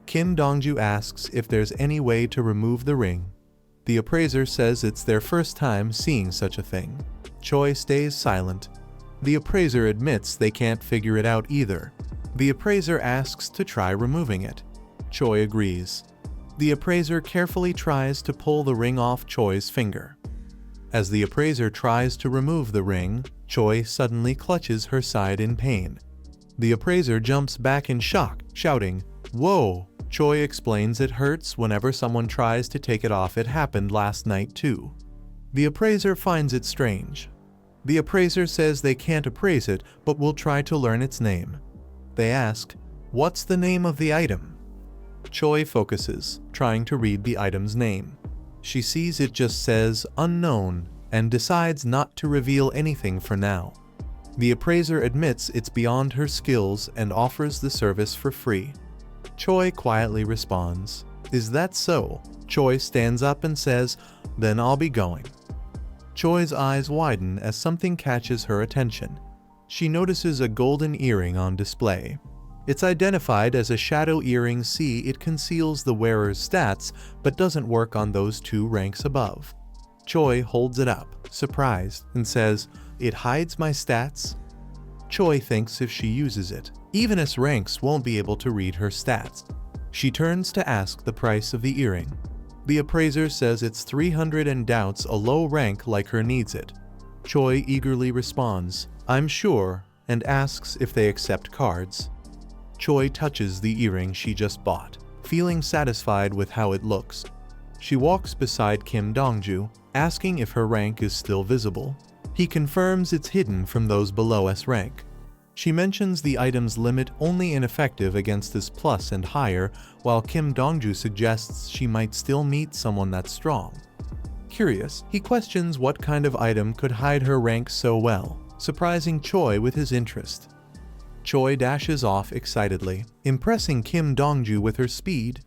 Kim Dongju asks if there's any way to remove the ring. The appraiser says it's their first time seeing such a thing. Choi stays silent. The appraiser admits they can't figure it out either. The appraiser asks to try removing it. Choi agrees. The appraiser carefully tries to pull the ring off Choi's finger. As the appraiser tries to remove the ring, Choi suddenly clutches her side in pain. The appraiser jumps back in shock, shouting, "Whoa!" Choi explains it hurts whenever someone tries to take it off. It happened last night too. The appraiser finds it strange. The appraiser says they can't appraise it, but will try to learn its name. They ask, "What's the name of the item?" Choi focuses, trying to read the item's name. She sees it just says unknown and decides not to reveal anything for now. The appraiser admits it's beyond her skills and offers the service for free. Choi quietly responds, "Is that so?" Choi stands up and says, "Then I'll be going." Choi's eyes widen as something catches her attention. She notices a golden earring on display. It's identified as a shadow earring. See, it conceals the wearer's stats, but doesn't work on those 2 ranks above. Choi holds it up, surprised, and says, "It hides my stats?" Choi thinks if she uses it, even S ranks won't be able to read her stats. She turns to ask the price of the earring. The appraiser says it's 300 and doubts a low rank like her needs it. Choi eagerly responds, "I'm sure," and asks if they accept cards. Choi touches the earring she just bought, feeling satisfied with how it looks. She walks beside Kim Dongju, asking if her rank is still visible. He confirms it's hidden from those below S rank. She mentions the item's limit only ineffective against S plus and higher, while Kim Dongju suggests she might still meet someone that's strong. Curious, he questions what kind of item could hide her rank so well, surprising Choi with his interest. Choi dashes off excitedly, impressing Kim Dongju with her speed.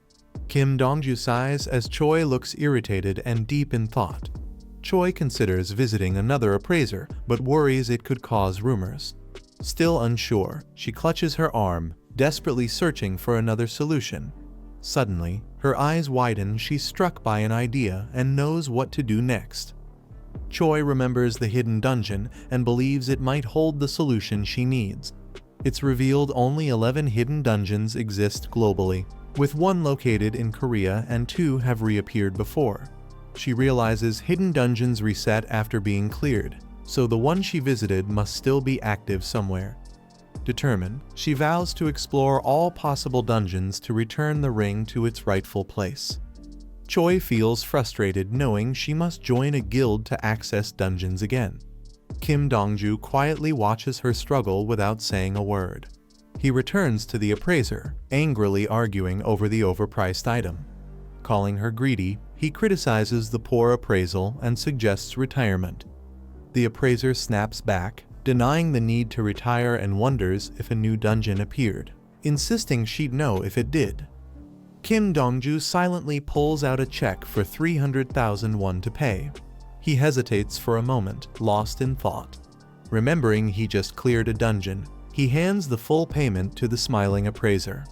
Kim Dongju sighs as Choi looks irritated and deep in thought. Choi considers visiting another appraiser, but worries it could cause rumors. Still unsure, she clutches her arm, desperately searching for another solution. Suddenly, her eyes widen. She's struck by an idea and knows what to do next. Choi remembers the hidden dungeon and believes it might hold the solution she needs. It's revealed only 11 hidden dungeons exist globally, with 1 located in Korea and 2 have reappeared before. She realizes hidden dungeons reset after being cleared, so the one she visited must still be active somewhere. Determined, she vows to explore all possible dungeons to return the ring to its rightful place. Choi feels frustrated knowing she must join a guild to access dungeons again. Kim Dongju quietly watches her struggle without saying a word. He returns to the appraiser, angrily arguing over the overpriced item. Calling her greedy, he criticizes the poor appraisal and suggests retirement. The appraiser snaps back, denying the need to retire and wonders if a new dungeon appeared, insisting she'd know if it did. Kim Dongju silently pulls out a check for 300,000 won to pay. He hesitates for a moment, lost in thought. Remembering he just cleared a dungeon, he hands the full payment to the smiling appraiser.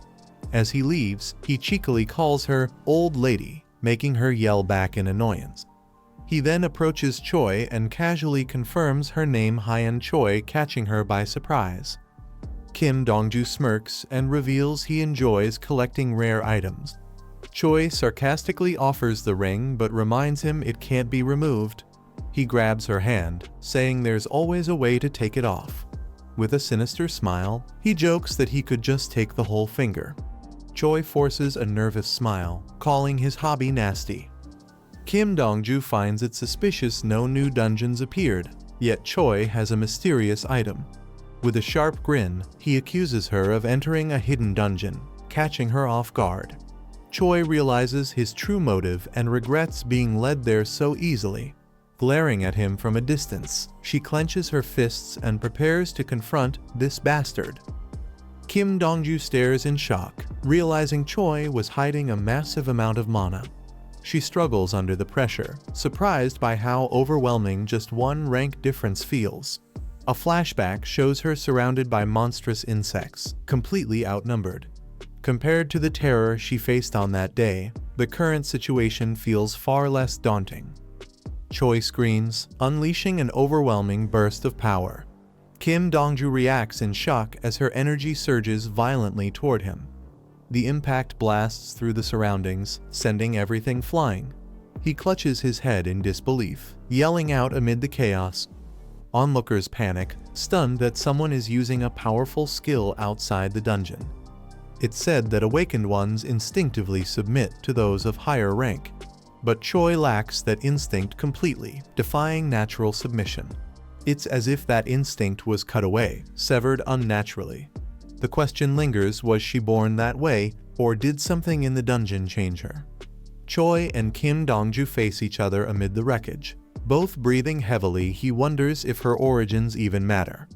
As he leaves, he cheekily calls her "old lady," making her yell back in annoyance. He then approaches Choi and casually confirms her name Hyeon Choi, catching her by surprise. Kim Dongju smirks and reveals he enjoys collecting rare items. Choi sarcastically offers the ring but reminds him it can't be removed. He grabs her hand, saying there's always a way to take it off. With a sinister smile, he jokes that he could just take the whole finger. Choi forces a nervous smile, calling his hobby nasty. Kim Dongju finds it suspicious no new dungeons appeared, yet Choi has a mysterious item. With a sharp grin, he accuses her of entering a hidden dungeon, catching her off guard. Choi realizes his true motive and regrets being led there so easily. Glaring at him from a distance, she clenches her fists and prepares to confront this bastard. Kim Dongju stares in shock, realizing Choi was hiding a massive amount of mana. She struggles under the pressure, surprised by how overwhelming just one rank difference feels. A flashback shows her surrounded by monstrous insects, completely outnumbered. Compared to the terror she faced on that day, the current situation feels far less daunting. Choi screams, unleashing an overwhelming burst of power. Kim Dongju reacts in shock as her energy surges violently toward him. The impact blasts through the surroundings, sending everything flying. He clutches his head in disbelief, yelling out amid the chaos. Onlookers panic, stunned that someone is using a powerful skill outside the dungeon. It's said that awakened ones instinctively submit to those of higher rank. But Choi lacks that instinct completely, defying natural submission. It's as if that instinct was cut away, severed unnaturally. The question lingers, was she born that way, or did something in the dungeon change her? Choi and Kim Dongju face each other amid the wreckage. Both breathing heavily, he wonders if her origins even matter.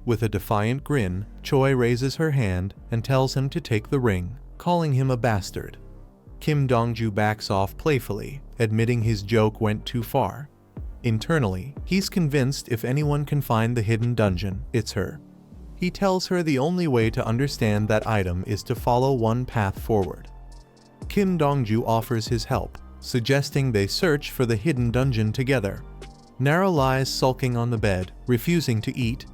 With a defiant grin, Choi raises her hand and tells him to take the ring, calling him a bastard. Kim Dongju backs off playfully, admitting his joke went too far. Internally, he's convinced if anyone can find the hidden dungeon, it's her. He tells her the only way to understand that item is to follow one path forward. Kim Dongju offers his help, suggesting they search for the hidden dungeon together. Nara lies sulking on the bed, refusing to eat.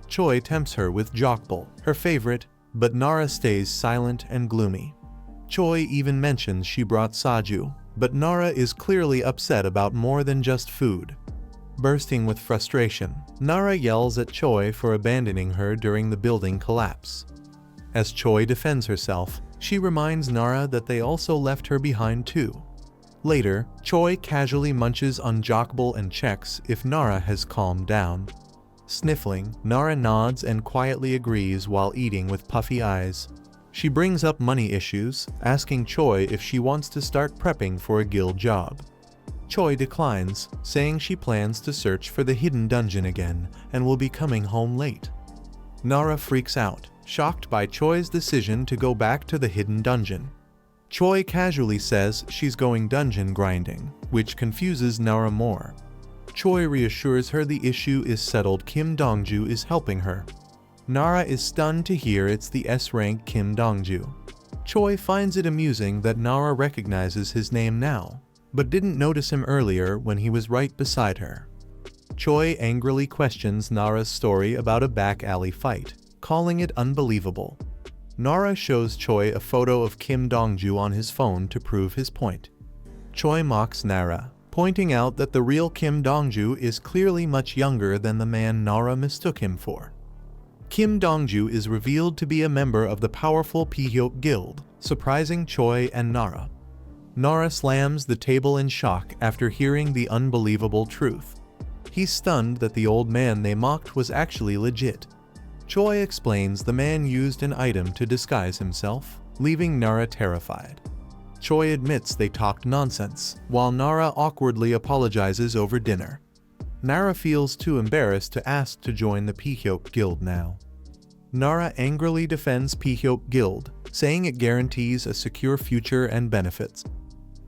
Choi tempts her with jokbal, her favorite, but Nara stays silent and gloomy. Choi even mentions she brought saju, but Nara is clearly upset about more than just food. Bursting with frustration, Nara yells at Choi for abandoning her during the building collapse. As Choi defends herself, she reminds Nara that they also left her behind too. Later, Choi casually munches on jokbal and checks if Nara has calmed down. Sniffling, Nara nods and quietly agrees while eating with puffy eyes. She brings up money issues, asking Choi if she wants to start prepping for a guild job. Choi declines, saying she plans to search for the hidden dungeon again and will be coming home late. Nara freaks out, shocked by Choi's decision to go back to the hidden dungeon. Choi casually says she's going dungeon grinding, which confuses Nara more. Choi reassures her the issue is settled. Kim Dongju is helping her. Nara is stunned to hear it's the S-rank Kim Dongju. Choi finds it amusing that Nara recognizes his name now, but didn't notice him earlier when he was right beside her. Choi angrily questions Nara's story about a back alley fight, calling it unbelievable. Nara shows Choi a photo of Kim Dongju on his phone to prove his point. Choi mocks Nara, pointing out that the real Kim Dongju is clearly much younger than the man Nara mistook him for. Kim Dongju is revealed to be a member of the powerful Phyok Guild, surprising Choi and Nara. Nara slams the table in shock after hearing the unbelievable truth. He's stunned that the old man they mocked was actually legit. Choi explains the man used an item to disguise himself, leaving Nara terrified. Choi admits they talked nonsense, while Nara awkwardly apologizes over dinner. Nara feels too embarrassed to ask to join the Phyok Guild now. Nara angrily defends Phyok Guild, saying it guarantees a secure future and benefits.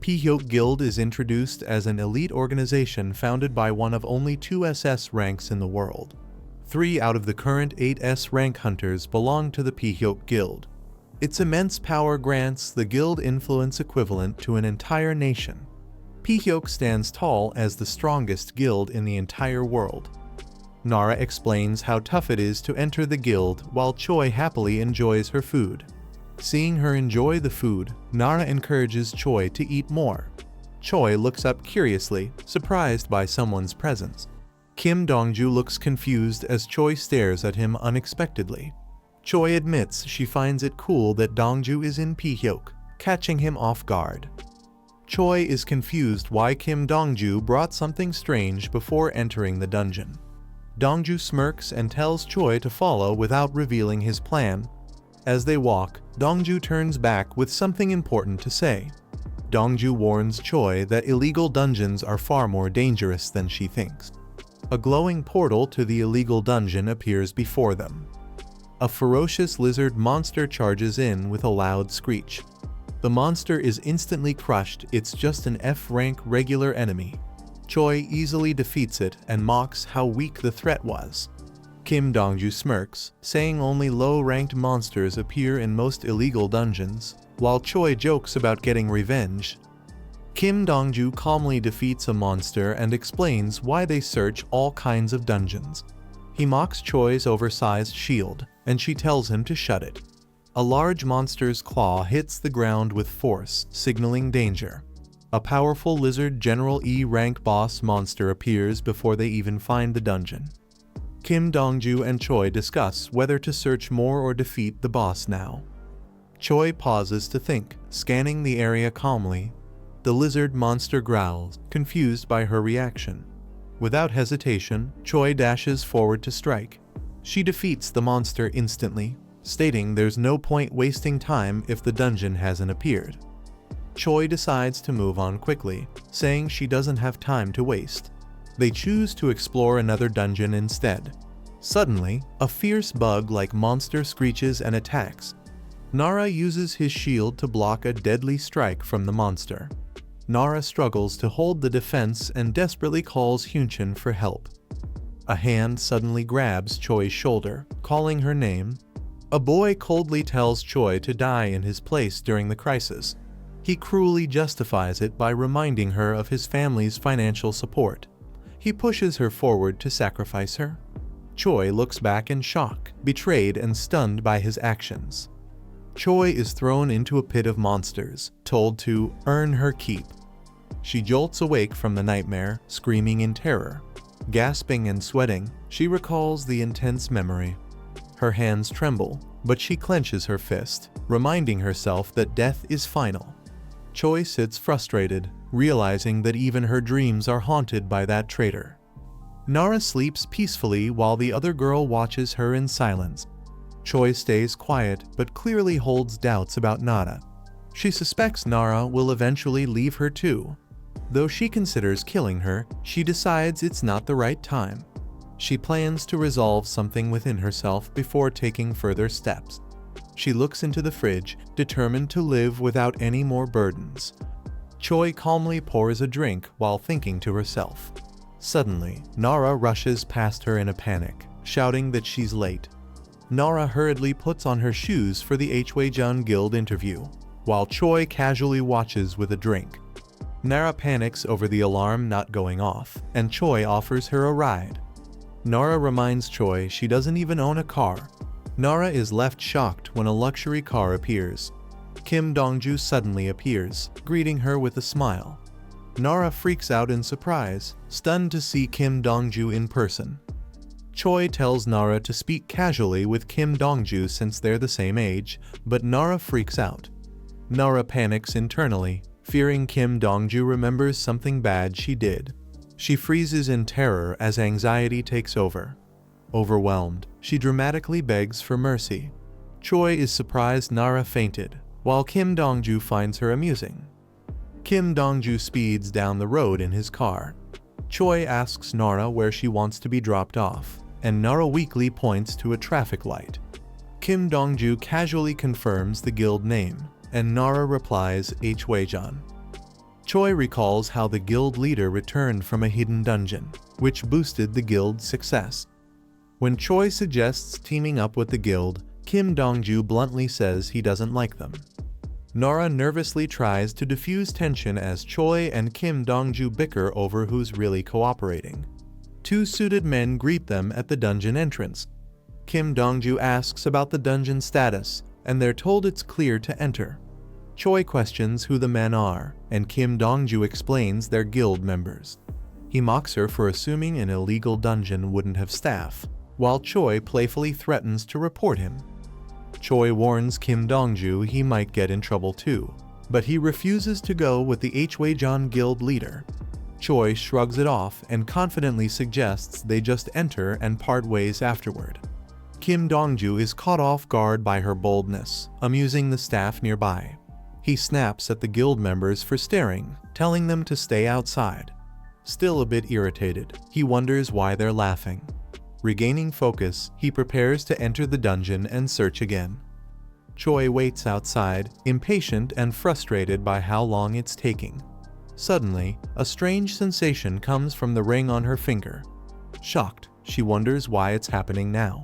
Phyok Guild is introduced as an elite organization founded by one of only 2 SS ranks in the world. 3 out of the current 8 S rank hunters belong to the Phyok Guild. Its immense power grants the guild influence equivalent to an entire nation. Phyok stands tall as the strongest guild in the entire world. Nara explains how tough it is to enter the guild while Choi happily enjoys her food. Seeing her enjoy the food, Nara encourages Choi to eat more. Choi looks up curiously, surprised by someone's presence. Kim Dongju looks confused as Choi stares at him unexpectedly. Choi admits she finds it cool that Dongju is in Pihyok, catching him off guard. Choi is confused why Kim Dongju brought something strange before entering the dungeon. Dongju smirks and tells Choi to follow without revealing his plan. As they walk, Dongju turns back with something important to say. Dongju warns Choi that illegal dungeons are far more dangerous than she thinks. A glowing portal to the illegal dungeon appears before them. A ferocious lizard monster charges in with a loud screech. The monster is instantly crushed. It's just an F-rank regular enemy. Choi easily defeats it and mocks how weak the threat was. Kim Dongju smirks, saying only low-ranked monsters appear in most illegal dungeons, while Choi jokes about getting revenge. Kim Dongju calmly defeats a monster and explains why they search all kinds of dungeons. He mocks Choi's oversized shield, and she tells him to shut it. A large monster's claw hits the ground with force, signaling danger. A powerful lizard General E-rank boss monster appears before they even find the dungeon. Kim Dongju and Choi discuss whether to search more or defeat the boss now. Choi pauses to think, scanning the area calmly. The lizard monster growls, confused by her reaction. Without hesitation, Choi dashes forward to strike. She defeats the monster instantly, stating there's no point wasting time if the dungeon hasn't appeared. Choi decides to move on quickly, saying she doesn't have time to waste. They choose to explore another dungeon instead. Suddenly, a fierce bug-like monster screeches and attacks. Nara uses his shield to block a deadly strike from the monster. Nara struggles to hold the defense and desperately calls Hyunchin for help. A hand suddenly grabs Choi's shoulder, calling her name. A boy coldly tells Choi to die in his place during the crisis. He cruelly justifies it by reminding her of his family's financial support. He pushes her forward to sacrifice her. Choi looks back in shock, betrayed and stunned by his actions. Choi is thrown into a pit of monsters, told to earn her keep. She jolts awake from the nightmare, screaming in terror. Gasping and sweating, she recalls the intense memory. Her hands tremble, but she clenches her fist, reminding herself that death is final. Choi sits frustrated, realizing that even her dreams are haunted by that traitor. Nara sleeps peacefully while the other girl watches her in silence. Choi stays quiet but clearly holds doubts about Nara. She suspects Nara will eventually leave her too. Though she considers killing her, she decides it's not the right time. She plans to resolve something within herself before taking further steps. She looks into the fridge, determined to live without any more burdens. Choi calmly pours a drink while thinking to herself. Suddenly, Nara rushes past her in a panic, shouting that she's late. Nara hurriedly puts on her shoes for the Hwaejun Guild interview, while Choi casually watches with a drink. Nara panics over the alarm not going off, and Choi offers her a ride. Nara reminds Choi she doesn't even own a car. Nara is left shocked when a luxury car appears. Kim Dongju suddenly appears, greeting her with a smile. Nara freaks out in surprise, stunned to see Kim Dongju in person. Choi tells Nara to speak casually with Kim Dongju since they're the same age, but Nara freaks out. Nara panics internally, fearing Kim Dongju remembers something bad she did. She freezes in terror as anxiety takes over. Overwhelmed, she dramatically begs for mercy. Choi is surprised Nara fainted, while Kim Dongju finds her amusing. Kim Dongju speeds down the road in his car. Choi asks Nara where she wants to be dropped off, and Nara weakly points to a traffic light. Kim Dongju casually confirms the guild name, and Nara replies Hwaejun. Choi recalls how the guild leader returned from a hidden dungeon, which boosted the guild's success. When Choi suggests teaming up with the guild, Kim Dongju bluntly says he doesn't like them. Nara nervously tries to diffuse tension as Choi and Kim Dongju bicker over who's really cooperating. Two suited men greet them at the dungeon entrance. Kim Dongju asks about the dungeon status, and they're told it's clear to enter. Choi questions who the men are, and Kim Dongju explains they're guild members. He mocks her for assuming an illegal dungeon wouldn't have staff, while Choi playfully threatens to report him. Choi warns Kim Dongju he might get in trouble too, but he refuses to go with the Hwaejeon guild leader. Choi shrugs it off and confidently suggests they just enter and part ways afterward. Kim Dongju is caught off guard by her boldness, amusing the staff nearby. He snaps at the guild members for staring, telling them to stay outside. Still a bit irritated, he wonders why they're laughing. Regaining focus, he prepares to enter the dungeon and search again. Choi waits outside, impatient and frustrated by how long it's taking. Suddenly, a strange sensation comes from the ring on her finger. Shocked, she wonders why it's happening now.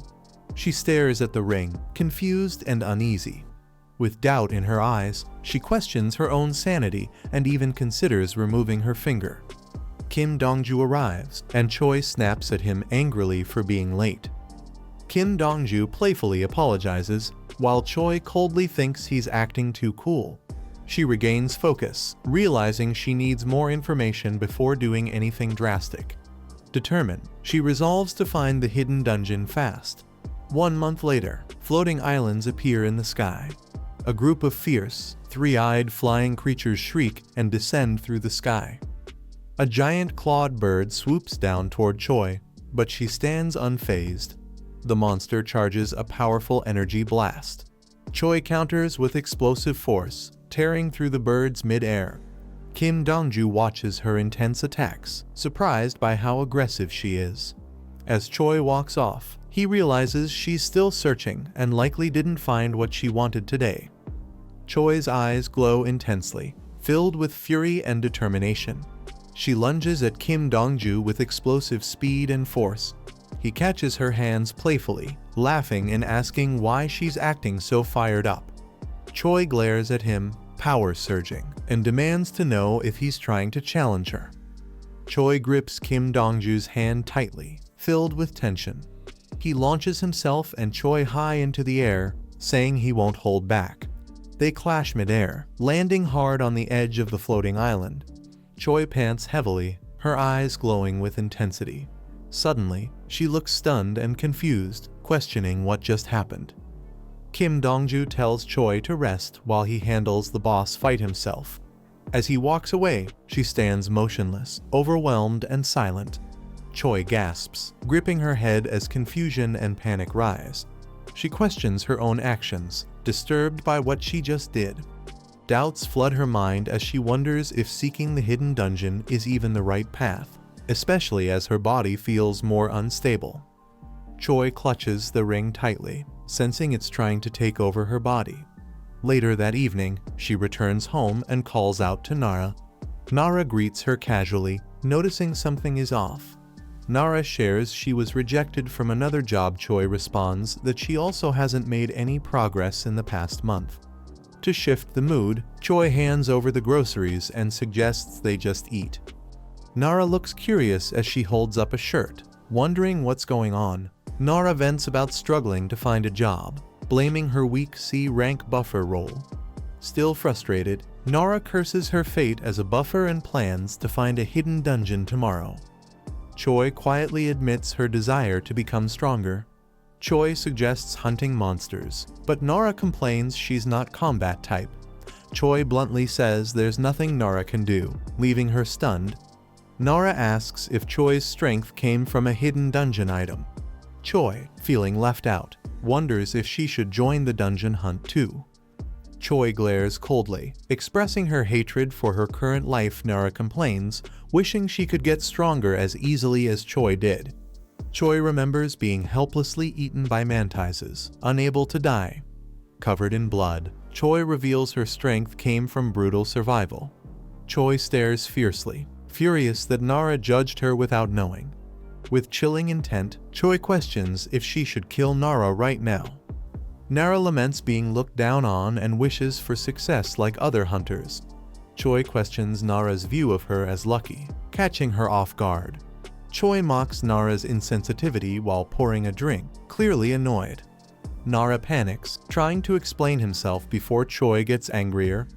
She stares at the ring, confused and uneasy. With doubt in her eyes, she questions her own sanity and even considers removing her finger. Kim Dongju arrives, and Choi snaps at him angrily for being late. Kim Dongju playfully apologizes, while Choi coldly thinks he's acting too cool. She regains focus, realizing she needs more information before doing anything drastic. Determined, she resolves to find the hidden dungeon fast. 1 month later, floating islands appear in the sky. A group of fierce, three-eyed flying creatures shriek and descend through the sky. A giant clawed bird swoops down toward Choi, but she stands unfazed. The monster charges a powerful energy blast. Choi counters with explosive force, tearing through the bird's mid-air. Kim Dongju watches her intense attacks, surprised by how aggressive she is. As Choi walks off, he realizes she's still searching and likely didn't find what she wanted today. Choi's eyes glow intensely, filled with fury and determination. She lunges at Kim Dongju with explosive speed and force. He catches her hands playfully, laughing and asking why she's acting so fired up. Choi glares at him, power surging, and demands to know if he's trying to challenge her. Choi grips Kim Dongju's hand tightly, filled with tension. He launches himself and Choi high into the air, saying he won't hold back. They clash mid-air, landing hard on the edge of the floating island. Choi pants heavily, her eyes glowing with intensity. Suddenly, she looks stunned and confused, questioning what just happened. Kim Dongju tells Choi to rest while he handles the boss fight himself. As he walks away, she stands motionless, overwhelmed and silent. Choi gasps, gripping her head as confusion and panic rise. She questions her own actions, disturbed by what she just did. Doubts flood her mind as she wonders if seeking the hidden dungeon is even the right path, especially as her body feels more unstable. Choi clutches the ring tightly, sensing it's trying to take over her body. Later that evening, she returns home and calls out to Nara. Nara greets her casually, noticing something is off. Nara shares she was rejected from another job. Choi responds that she also hasn't made any progress in the past month. To shift the mood, Choi hands over the groceries and suggests they just eat. Nara looks curious as she holds up a shirt, wondering what's going on. Nara vents about struggling to find a job, blaming her weak C-rank buffer role. Still frustrated, Nara curses her fate as a buffer and plans to find a hidden dungeon tomorrow. Choi quietly admits her desire to become stronger. Choi suggests hunting monsters, but Nara complains she's not combat type. Choi bluntly says there's nothing Nara can do, leaving her stunned. Nara asks if Choi's strength came from a hidden dungeon item. Choi, feeling left out, wonders if she should join the dungeon hunt too. Choi glares coldly, expressing her hatred for her current life. Nara complains, wishing she could get stronger as easily as Choi did. Choi remembers being helplessly eaten by mantises, unable to die. Covered in blood, Choi reveals her strength came from brutal survival. Choi stares fiercely, furious that Nara judged her without knowing. With chilling intent, Choi questions if she should kill Nara right now. Nara laments being looked down on and wishes for success like other hunters. Choi questions Nara's view of her as lucky, catching her off guard. Choi mocks Nara's insensitivity while pouring a drink, clearly annoyed. Nara panics, trying to explain himself before Choi gets angrier.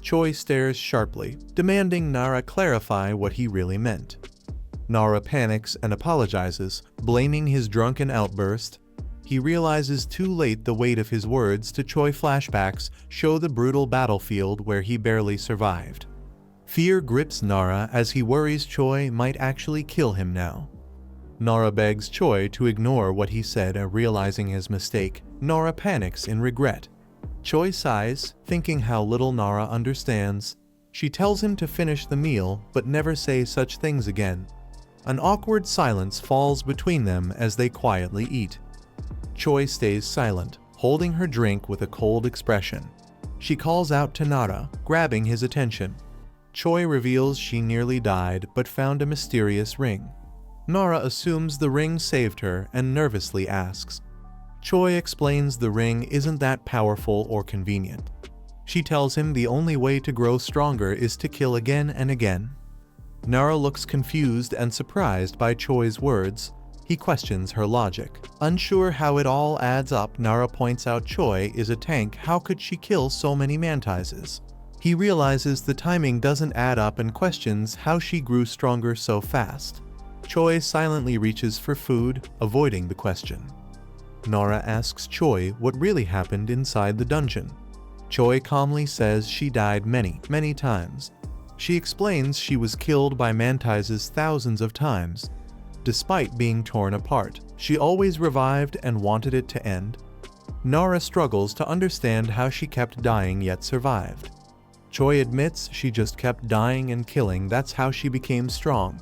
Choi stares sharply, demanding Nara clarify what he really meant. Nara panics and apologizes, blaming his drunken outburst. He realizes too late the weight of his words. To Choi, flashbacks show the brutal battlefield where he barely survived. Fear grips Nara as he worries Choi might actually kill him now. Nara begs Choi to ignore what he said, and realizing his mistake, Nara panics in regret. Choi sighs, thinking how little Nara understands. She tells him to finish the meal, but never say such things again. An awkward silence falls between them as they quietly eat. Choi stays silent, holding her drink with a cold expression. She calls out to Nara, grabbing his attention. Choi reveals she nearly died but found a mysterious ring. Nara assumes the ring saved her and nervously asks. Choi explains the ring isn't that powerful or convenient. She tells him the only way to grow stronger is to kill again and again. Nara looks confused and surprised by Choi's words. He questions her logic. Unsure how it all adds up, Nara points out Choi is a tank. How could she kill so many mantises? He realizes the timing doesn't add up and questions how she grew stronger so fast. Choi silently reaches for food, avoiding the question. Nara asks Choi what really happened inside the dungeon. Choi calmly says she died many times. She explains she was killed by mantises thousands of times. Despite being torn apart, she always revived and wanted it to end. Nara struggles to understand how she kept dying yet survived. Choi admits she just kept dying and killing, that's how she became strong.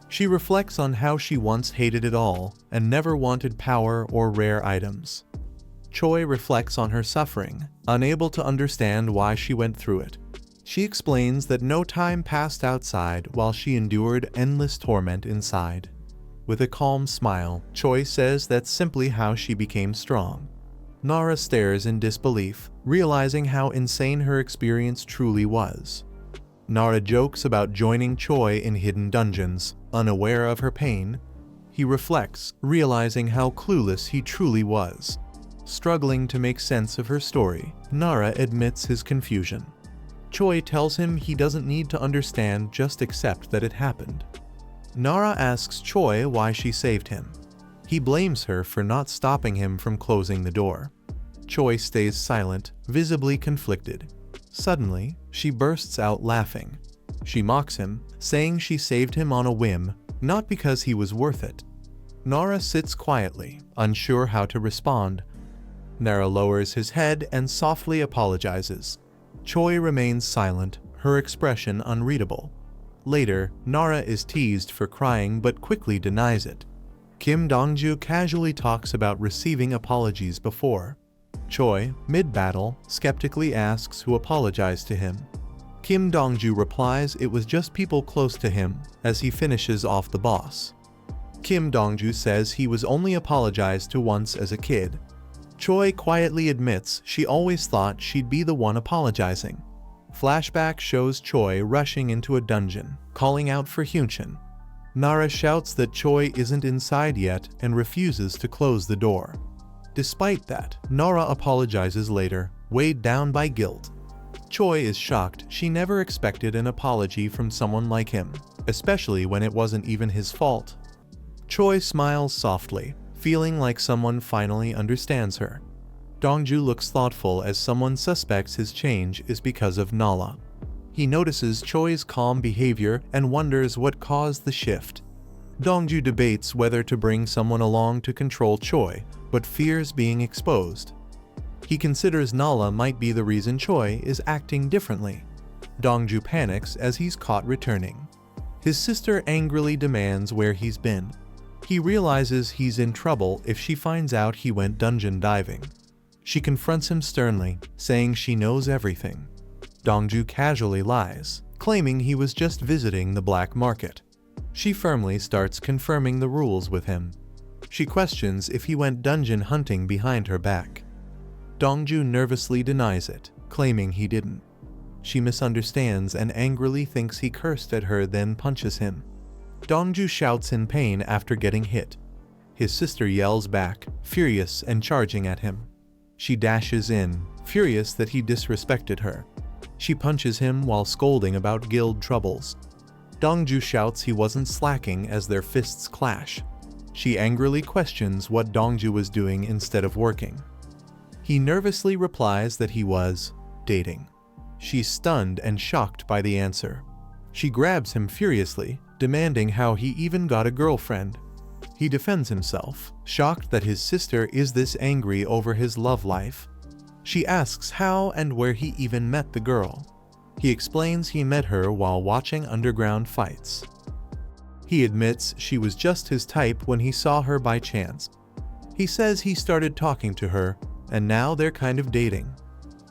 She reflects on how she once hated it all and never wanted power or rare items. Choi reflects on her suffering, unable to understand why she went through it. She explains that no time passed outside while she endured endless torment inside. With a calm smile, Choi says that's simply how she became strong. Nara stares in disbelief, realizing how insane her experience truly was. Nara jokes about joining Choi in hidden dungeons, unaware of her pain. He reflects, realizing how clueless he truly was. Struggling to make sense of her story, Nara admits his confusion. Choi tells him he doesn't need to understand, just accept that it happened. Nara asks Choi why she saved him. He blames her for not stopping him from closing the door. Choi stays silent, visibly conflicted. Suddenly, she bursts out laughing. She mocks him, saying she saved him on a whim, not because he was worth it. Nara sits quietly, unsure how to respond. Nara lowers his head and softly apologizes. Choi remains silent, her expression unreadable. Later, Nara is teased for crying but quickly denies it. Kim Dongju casually talks about receiving apologies before. Choi, mid-battle, skeptically asks who apologized to him. Kim Dongju replies it was just people close to him, as he finishes off the boss. Kim Dongju says he was only apologized to once as a kid. Choi quietly admits she always thought she'd be the one apologizing. Flashback shows Choi rushing into a dungeon, calling out for Hyunchin. Nara shouts that Choi isn't inside yet and refuses to close the door. Despite that, Nara apologizes later, weighed down by guilt. Choi is shocked. She never expected an apology from someone like him, especially when it wasn't even his fault. Choi smiles softly, feeling like someone finally understands her. Dongju looks thoughtful as someone suspects his change is because of Nala. He notices Choi's calm behavior and wonders what caused the shift. Dongju debates whether to bring someone along to control Choi, but fears being exposed. He considers Nala might be the reason Choi is acting differently. Dongju panics as he's caught returning. His sister angrily demands where he's been. He realizes he's in trouble if she finds out he went dungeon diving. She confronts him sternly, saying she knows everything. Dongju casually lies, claiming he was just visiting the black market. She firmly starts confirming the rules with him. She questions if he went dungeon hunting behind her back. Dongju nervously denies it, claiming he didn't. She misunderstands and angrily thinks he cursed at her, then punches him. Dongju shouts in pain after getting hit. His sister yells back, furious and charging at him. She dashes in, furious that he disrespected her. She punches him while scolding about guild troubles. Dongju shouts he wasn't slacking as their fists clash. She angrily questions what Dongju was doing instead of working. He nervously replies that he was dating. She's stunned and shocked by the answer. She grabs him furiously, demanding how he even got a girlfriend. He defends himself, shocked that his sister is this angry over his love life. She asks how and where he even met the girl. He explains he met her while watching underground fights. He admits she was just his type when he saw her by chance. He says he started talking to her, and now they're kind of dating.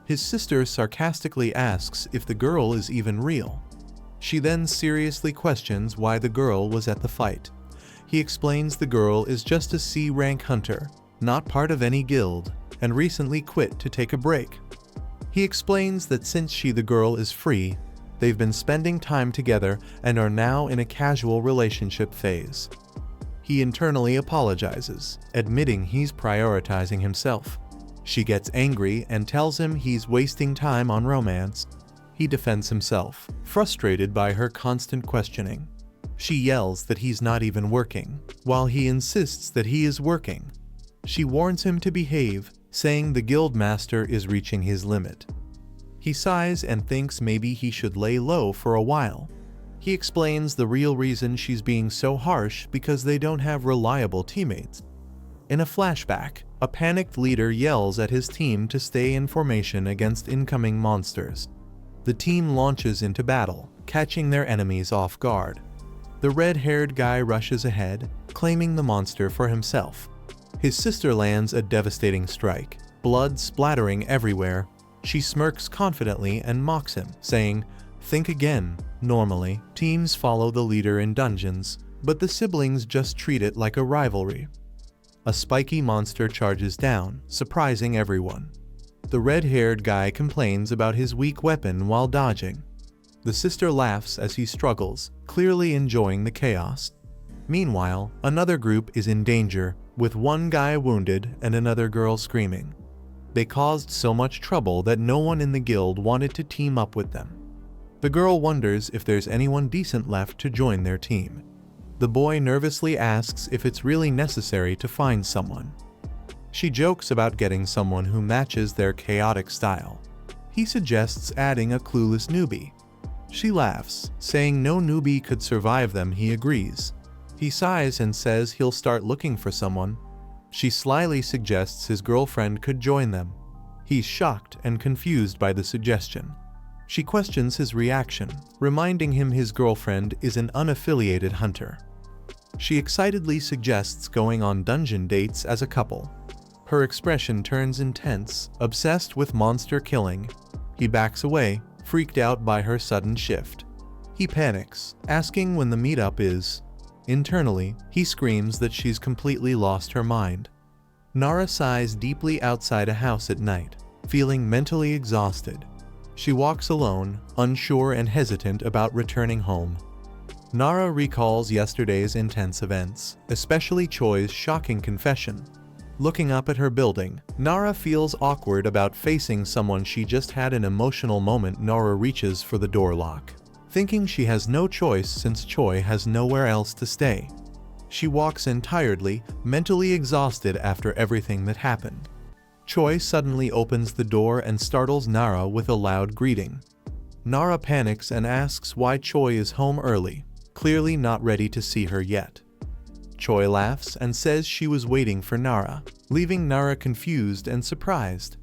His sister sarcastically asks if the girl is even real. She then seriously questions why the girl was at the fight. He explains the girl is just a C-rank hunter, not part of any guild, and recently quit to take a break. He explains that since the girl is free, they've been spending time together and are now in a casual relationship phase. He internally apologizes, admitting he's prioritizing himself. She gets angry and tells him he's wasting time on romance. He defends himself, frustrated by her constant questioning. She yells that he's not even working, while he insists that he is working. She warns him to behave, saying the guild master is reaching his limit. He sighs and thinks maybe he should lay low for a while. He explains the real reason she's being so harsh because they don't have reliable teammates. In a flashback, a panicked leader yells at his team to stay in formation against incoming monsters. The team launches into battle, catching their enemies off guard. The red-haired guy rushes ahead, claiming the monster for himself. His sister lands a devastating strike, blood splattering everywhere. She smirks confidently and mocks him, saying, "Think again." Normally, teams follow the leader in dungeons, but the siblings just treat it like a rivalry. A spiky monster charges down, surprising everyone. The red-haired guy complains about his weak weapon while dodging. The sister laughs as he struggles, clearly enjoying the chaos. Meanwhile, another group is in danger, with one guy wounded and another girl screaming. They caused so much trouble that no one in the guild wanted to team up with them. The girl wonders if there's anyone decent left to join their team. The boy nervously asks if it's really necessary to find someone. She jokes about getting someone who matches their chaotic style. He suggests adding a clueless newbie. She laughs, saying no newbie could survive them. He agrees. He sighs and says he'll start looking for someone. She slyly suggests his girlfriend could join them. He's shocked and confused by the suggestion. She questions his reaction, reminding him his girlfriend is an unaffiliated hunter. She excitedly suggests going on dungeon dates as a couple. Her expression turns intense, obsessed with monster killing. He backs away, freaked out by her sudden shift. He panics, asking when the meetup is. Internally, he screams that she's completely lost her mind. Nara sighs deeply outside a house at night, feeling mentally exhausted. She walks alone, unsure and hesitant about returning home. Nara recalls yesterday's intense events, especially Choi's shocking confession. Looking up at her building, Nara feels awkward about facing someone she just had an emotional moment. Nara reaches for the door lock, thinking she has no choice since Choi has nowhere else to stay. She walks in tiredly, mentally exhausted after everything that happened. Choi suddenly opens the door and startles Nara with a loud greeting. Nara panics and asks why Choi is home early, clearly not ready to see her yet. Choi laughs and says she was waiting for Nara, leaving Nara confused and surprised.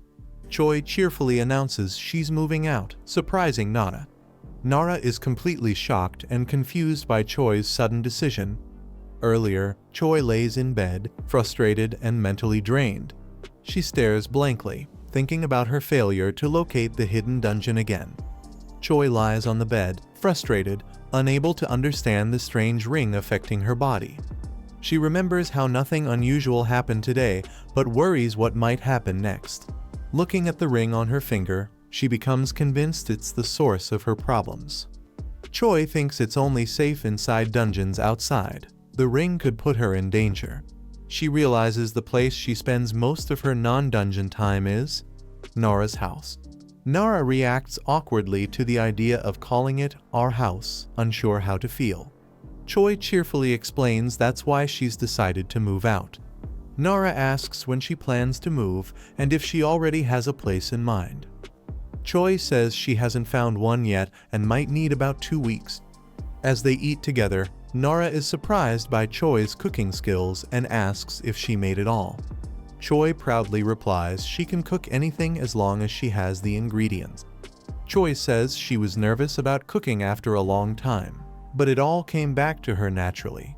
Choi cheerfully announces she's moving out, surprising Nara. Nara is completely shocked and confused by Choi's sudden decision. Earlier, Choi lays in bed, frustrated and mentally drained. She stares blankly, thinking about her failure to locate the hidden dungeon again. Choi lies on the bed, frustrated, unable to understand the strange ring affecting her body. She remembers how nothing unusual happened today, but worries what might happen next. Looking at the ring on her finger, she becomes convinced it's the source of her problems. Choi thinks it's only safe inside dungeons outside. The ring could put her in danger. She realizes the place she spends most of her non-dungeon time is Nara's house. Nara reacts awkwardly to the idea of calling it our house, unsure how to feel. Choi cheerfully explains that's why she's decided to move out. Nara asks when she plans to move and if she already has a place in mind. Choi says she hasn't found one yet and might need about 2 weeks. As they eat together, Nara is surprised by Choi's cooking skills and asks if she made it all. Choi proudly replies she can cook anything as long as she has the ingredients. Choi says she was nervous about cooking after a long time, but it all came back to her naturally.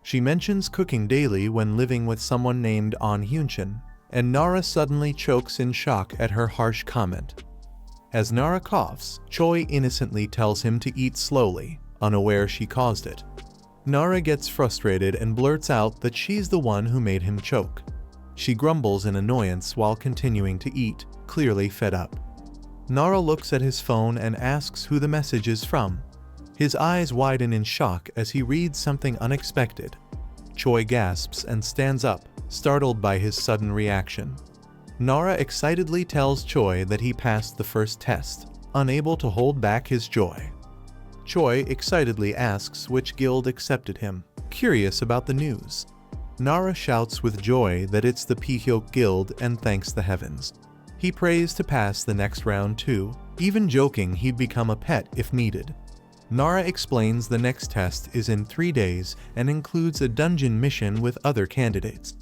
She mentions cooking daily when living with someone named An Hyunchin, and Nara suddenly chokes in shock at her harsh comment. As Nara coughs, Choi innocently tells him to eat slowly, unaware she caused it. Nara gets frustrated and blurts out that she's the one who made him choke. She grumbles in annoyance while continuing to eat, clearly fed up. Nara looks at his phone and asks who the message is from. His eyes widen in shock as he reads something unexpected. Choi gasps and stands up, startled by his sudden reaction. Nara excitedly tells Choi that he passed the first test, unable to hold back his joy. Choi excitedly asks which guild accepted him, curious about the news. Nara shouts with joy that it's the Pihyok Guild and thanks the heavens. He prays to pass the next round too, even joking he'd become a pet if needed. Nara explains the next test is in 3 days and includes a dungeon mission with other candidates.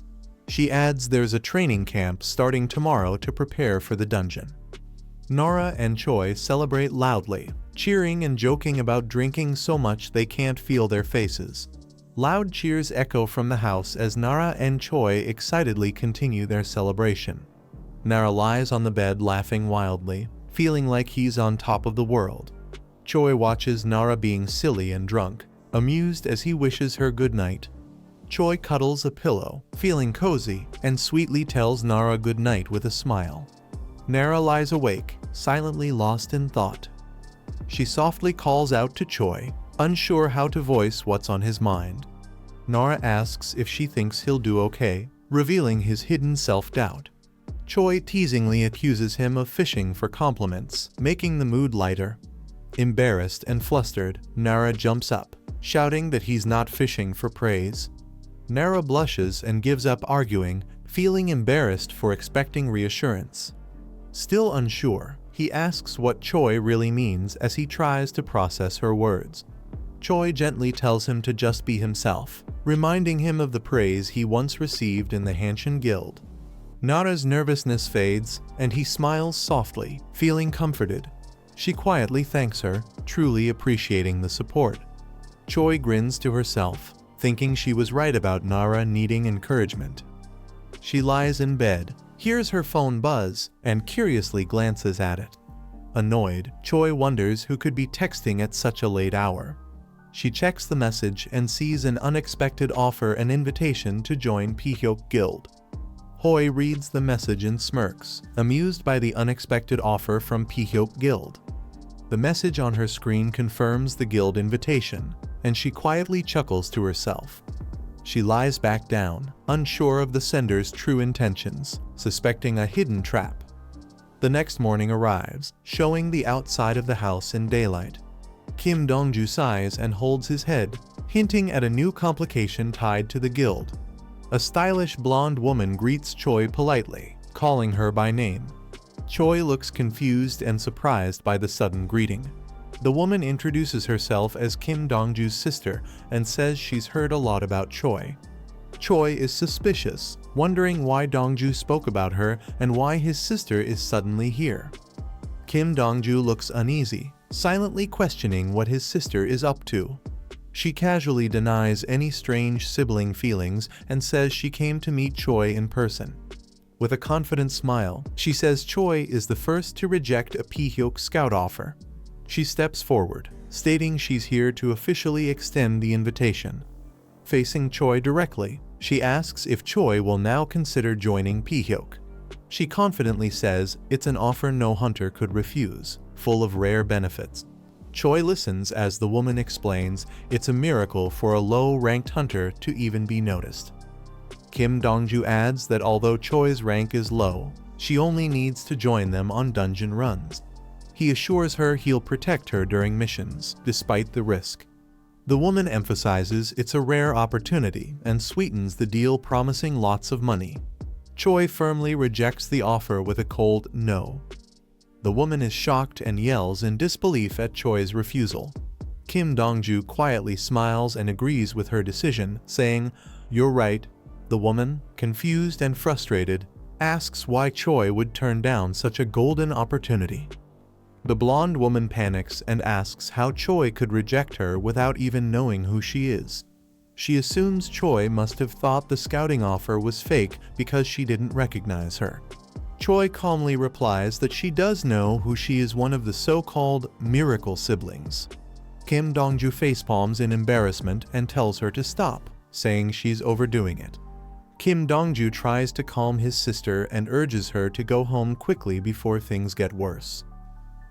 She adds there's a training camp starting tomorrow to prepare for the dungeon. Nara and Choi celebrate loudly, cheering and joking about drinking so much they can't feel their faces. Loud cheers echo from the house as Nara and Choi excitedly continue their celebration. Nara lies on the bed laughing wildly, feeling like he's on top of the world. Choi watches Nara being silly and drunk, amused as he wishes her good night. Choi cuddles a pillow, feeling cozy, and sweetly tells Nara good night with a smile. Nara lies awake, silently lost in thought. She softly calls out to Choi, unsure how to voice what's on his mind. Nara asks if she thinks he'll do okay, revealing his hidden self-doubt. Choi teasingly accuses him of fishing for compliments, making the mood lighter. Embarrassed and flustered, Nara jumps up, shouting that he's not fishing for praise. Nara blushes and gives up arguing, feeling embarrassed for expecting reassurance. Still unsure, he asks what Choi really means as he tries to process her words. Choi gently tells him to just be himself, reminding him of the praise he once received in the Hanshin Guild. Nara's nervousness fades, and he smiles softly, feeling comforted. She quietly thanks her, truly appreciating the support. Choi grins to herself, thinking she was right about Nara needing encouragement. She lies in bed, hears her phone buzz, and curiously glances at it. Annoyed, Choi wonders who could be texting at such a late hour. She checks the message and sees an unexpected offer and invitation to join Pihyok Guild. Hoi reads the message and smirks, amused by the unexpected offer from Pihyok Guild. The message on her screen confirms the guild invitation, and she quietly chuckles to herself. She lies back down, unsure of the sender's true intentions, suspecting a hidden trap. The next morning arrives, showing the outside of the house in daylight. Kim Dongju sighs and holds his head, hinting at a new complication tied to the guild. A stylish blonde woman greets Choi politely, calling her by name. Choi looks confused and surprised by the sudden greeting. The woman introduces herself as Kim Dongju's sister and says she's heard a lot about Choi. Choi is suspicious, wondering why Dongju spoke about her and why his sister is suddenly here. Kim Dongju looks uneasy, silently questioning what his sister is up to. She casually denies any strange sibling feelings and says she came to meet Choi in person. With a confident smile, she says Choi is the first to reject a Pihyok scout offer. She steps forward, stating she's here to officially extend the invitation. Facing Choi directly, she asks if Choi will now consider joining Pihyok. She confidently says it's an offer no hunter could refuse, full of rare benefits. Choi listens as the woman explains it's a miracle for a low-ranked hunter to even be noticed. Kim Dongju adds that although Choi's rank is low, she only needs to join them on dungeon runs. He assures her he'll protect her during missions, despite the risk. The woman emphasizes it's a rare opportunity and sweetens the deal, promising lots of money. Choi firmly rejects the offer with a cold no. The woman is shocked and yells in disbelief at Choi's refusal. Kim Dong-ju quietly smiles and agrees with her decision, saying, "You're right." The woman, confused and frustrated, asks why Choi would turn down such a golden opportunity. The blonde woman panics and asks how Choi could reject her without even knowing who she is. She assumes Choi must have thought the scouting offer was fake because she didn't recognize her. Choi calmly replies that she does know who she is, one of the so-called miracle siblings. Kim Dong-ju facepalms in embarrassment and tells her to stop, saying she's overdoing it. Kim Dong-ju tries to calm his sister and urges her to go home quickly before things get worse.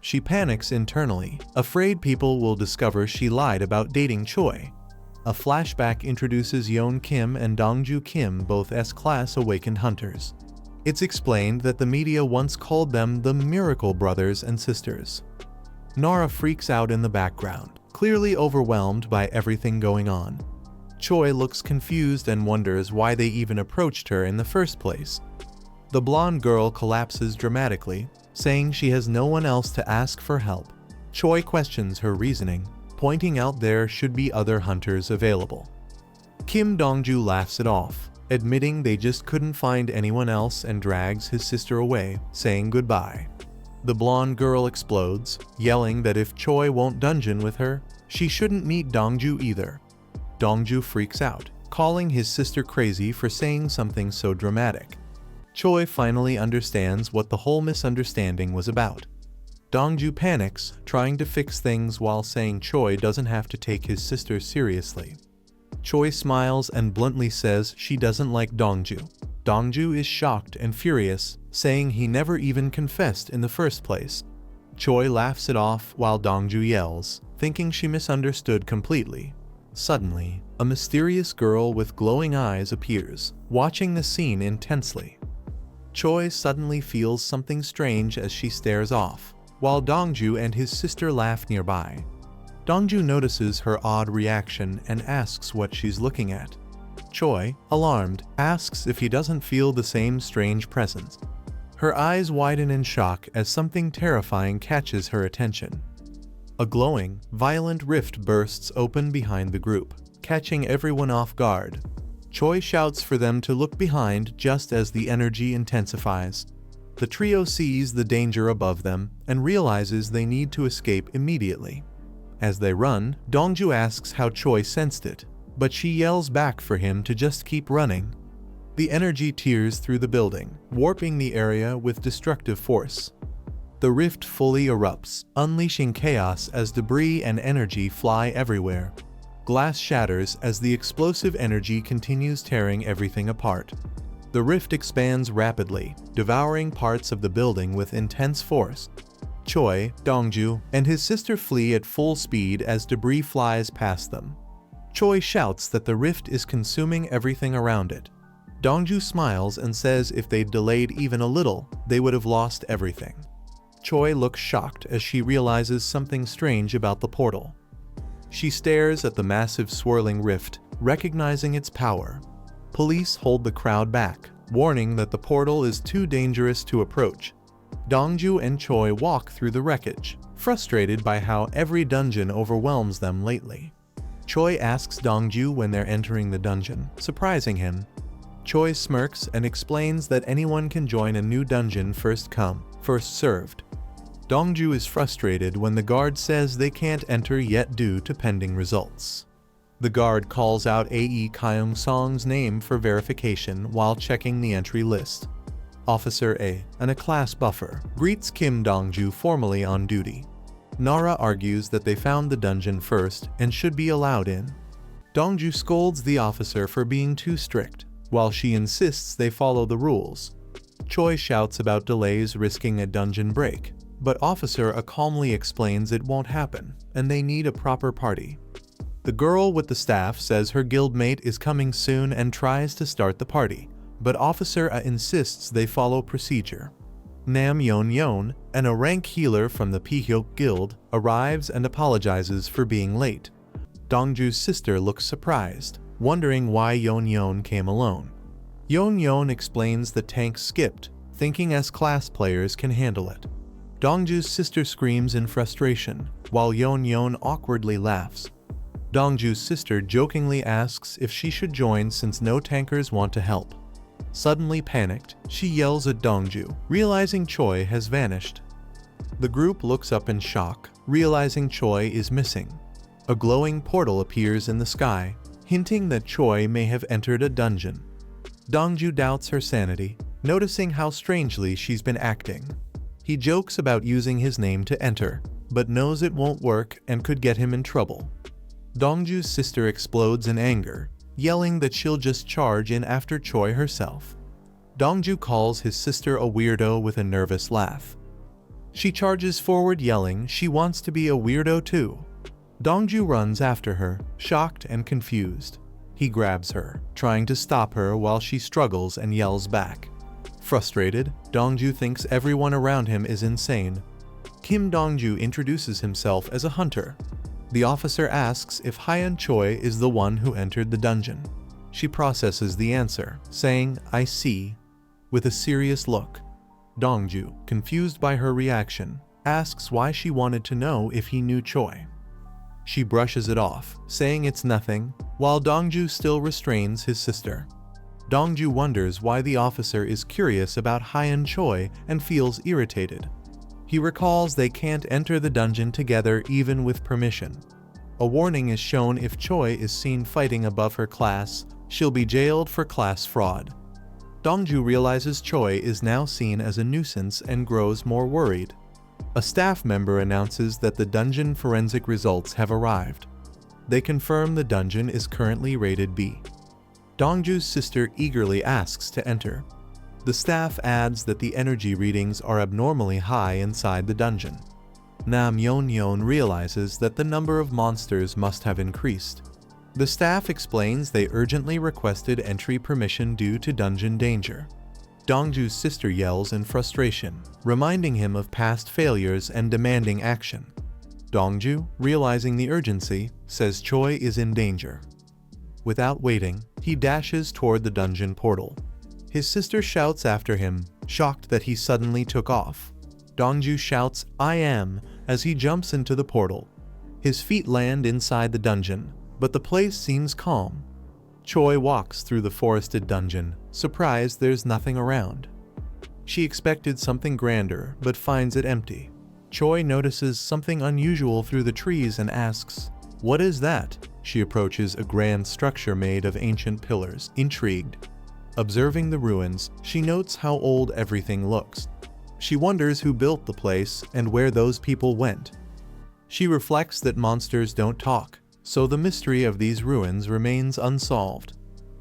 She panics internally, afraid people will discover she lied about dating Choi. A flashback introduces Yeon Kim and Dong-ju Kim, both S-class awakened hunters. It's explained that the media once called them the Miracle Brothers and Sisters. Nara freaks out in the background, clearly overwhelmed by everything going on. Choi looks confused and wonders why they even approached her in the first place. The blonde girl collapses dramatically, saying she has no one else to ask for help. Choi questions her reasoning, pointing out there should be other hunters available. Kim Dong-ju laughs it off, admitting they just couldn't find anyone else, and drags his sister away, saying goodbye. The blonde girl explodes, yelling that if Choi won't dungeon with her, she shouldn't meet Dong-ju either. Dong-ju freaks out, calling his sister crazy for saying something so dramatic. Choi finally understands what the whole misunderstanding was about. Dong-ju panics, trying to fix things while saying Choi doesn't have to take his sister seriously. Choi smiles and bluntly says she doesn't like Dong-ju. Dong-ju is shocked and furious, saying he never even confessed in the first place. Choi laughs it off while Dong-ju yells, thinking she misunderstood completely. Suddenly, a mysterious girl with glowing eyes appears, watching the scene intensely. Choi suddenly feels something strange as she stares off, while Dong-ju and his sister laugh nearby. Dong-ju notices her odd reaction and asks what she's looking at. Choi, alarmed, asks if he doesn't feel the same strange presence. Her eyes widen in shock as something terrifying catches her attention. A glowing, violent rift bursts open behind the group, catching everyone off guard. Choi shouts for them to look behind just as the energy intensifies. The trio sees the danger above them and realizes they need to escape immediately. As they run, Dong-ju asks how Choi sensed it, but she yells back for him to just keep running. The energy tears through the building, warping the area with destructive force. The rift fully erupts, unleashing chaos as debris and energy fly everywhere. Glass shatters as the explosive energy continues tearing everything apart. The rift expands rapidly, devouring parts of the building with intense force. Choi, Dong-ju, and his sister flee at full speed as debris flies past them. Choi shouts that the rift is consuming everything around it. Dong-ju smiles and says if they'd delayed even a little, they would have lost everything. Choi looks shocked as she realizes something strange about the portal. She stares at the massive swirling rift, recognizing its power. Police hold the crowd back, warning that the portal is too dangerous to approach. Dong-ju and Choi walk through the wreckage, frustrated by how every dungeon overwhelms them lately. Choi asks Dong-ju when they're entering the dungeon, surprising him. Choi smirks and explains that anyone can join a new dungeon first come, first served. Dong-ju is frustrated when the guard says they can't enter yet due to pending results. The guard calls out A.E. Kyung-song's name for verification while checking the entry list. Officer A, and a class buffer, greets Kim Dong-ju formally on duty. Nara argues that they found the dungeon first and should be allowed in. Dong-ju scolds the officer for being too strict, while she insists they follow the rules. Choi shouts about delays risking a dungeon break, but Officer A calmly explains it won't happen, and they need a proper party. The girl with the staff says her guildmate is coming soon and tries to start the party, but Officer A insists they follow procedure. Nam Yon Yon, and a rank healer from the Pihyok Guild, arrives and apologizes for being late. Dongju's sister looks surprised, wondering why Yon Yon came alone. Yon Yon explains the tank skipped, thinking S-class players can handle it. Dongju's sister screams in frustration, while Yon Yon awkwardly laughs. Dongju's sister jokingly asks if she should join since no tankers want to help. Suddenly panicked, she yells at Dongju, realizing Choi has vanished. The group looks up in shock, realizing Choi is missing. A glowing portal appears in the sky, hinting that Choi may have entered a dungeon. Dongju doubts her sanity, noticing how strangely she's been acting. He jokes about using his name to enter, but knows it won't work and could get him in trouble. Dongju's sister explodes in anger, yelling that she'll just charge in after Choi herself. Dongju calls his sister a weirdo with a nervous laugh. She charges forward yelling she wants to be a weirdo too. Dongju runs after her, shocked and confused. He grabs her, trying to stop her while she struggles and yells back. Frustrated, Dongju thinks everyone around him is insane. Kim Dongju introduces himself as a hunter. The officer asks if Hyeon Choi is the one who entered the dungeon. She processes the answer, saying, "I see," with a serious look. Dongju, confused by her reaction, asks why she wanted to know if he knew Choi. She brushes it off, saying it's nothing, while Dongju still restrains his sister. Dongju wonders why the officer is curious about Hyeon Choi and feels irritated. He recalls they can't enter the dungeon together even with permission. A warning is shown if Choi is seen fighting above her class, she'll be jailed for class fraud. Dongju realizes Choi is now seen as a nuisance and grows more worried. A staff member announces that the dungeon forensic results have arrived. They confirm the dungeon is currently rated B. Dongju's sister eagerly asks to enter. The staff adds that the energy readings are abnormally high inside the dungeon. Nam Yon Yon realizes that the number of monsters must have increased. The staff explains they urgently requested entry permission due to dungeon danger. Dongju's sister yells in frustration, reminding him of past failures and demanding action. Dongju, realizing the urgency, says Choi is in danger. Without waiting, he dashes toward the dungeon portal. His sister shouts after him, shocked that he suddenly took off. Dongju shouts, "I am," as he jumps into the portal. His feet land inside the dungeon, but the place seems calm. Choi walks through the forested dungeon, surprised there's nothing around. She expected something grander, but finds it empty. Choi notices something unusual through the trees and asks, "What is that?" She approaches a grand structure made of ancient pillars, intrigued. Observing the ruins, she notes how old everything looks. She wonders who built the place and where those people went. She reflects that monsters don't talk, so the mystery of these ruins remains unsolved.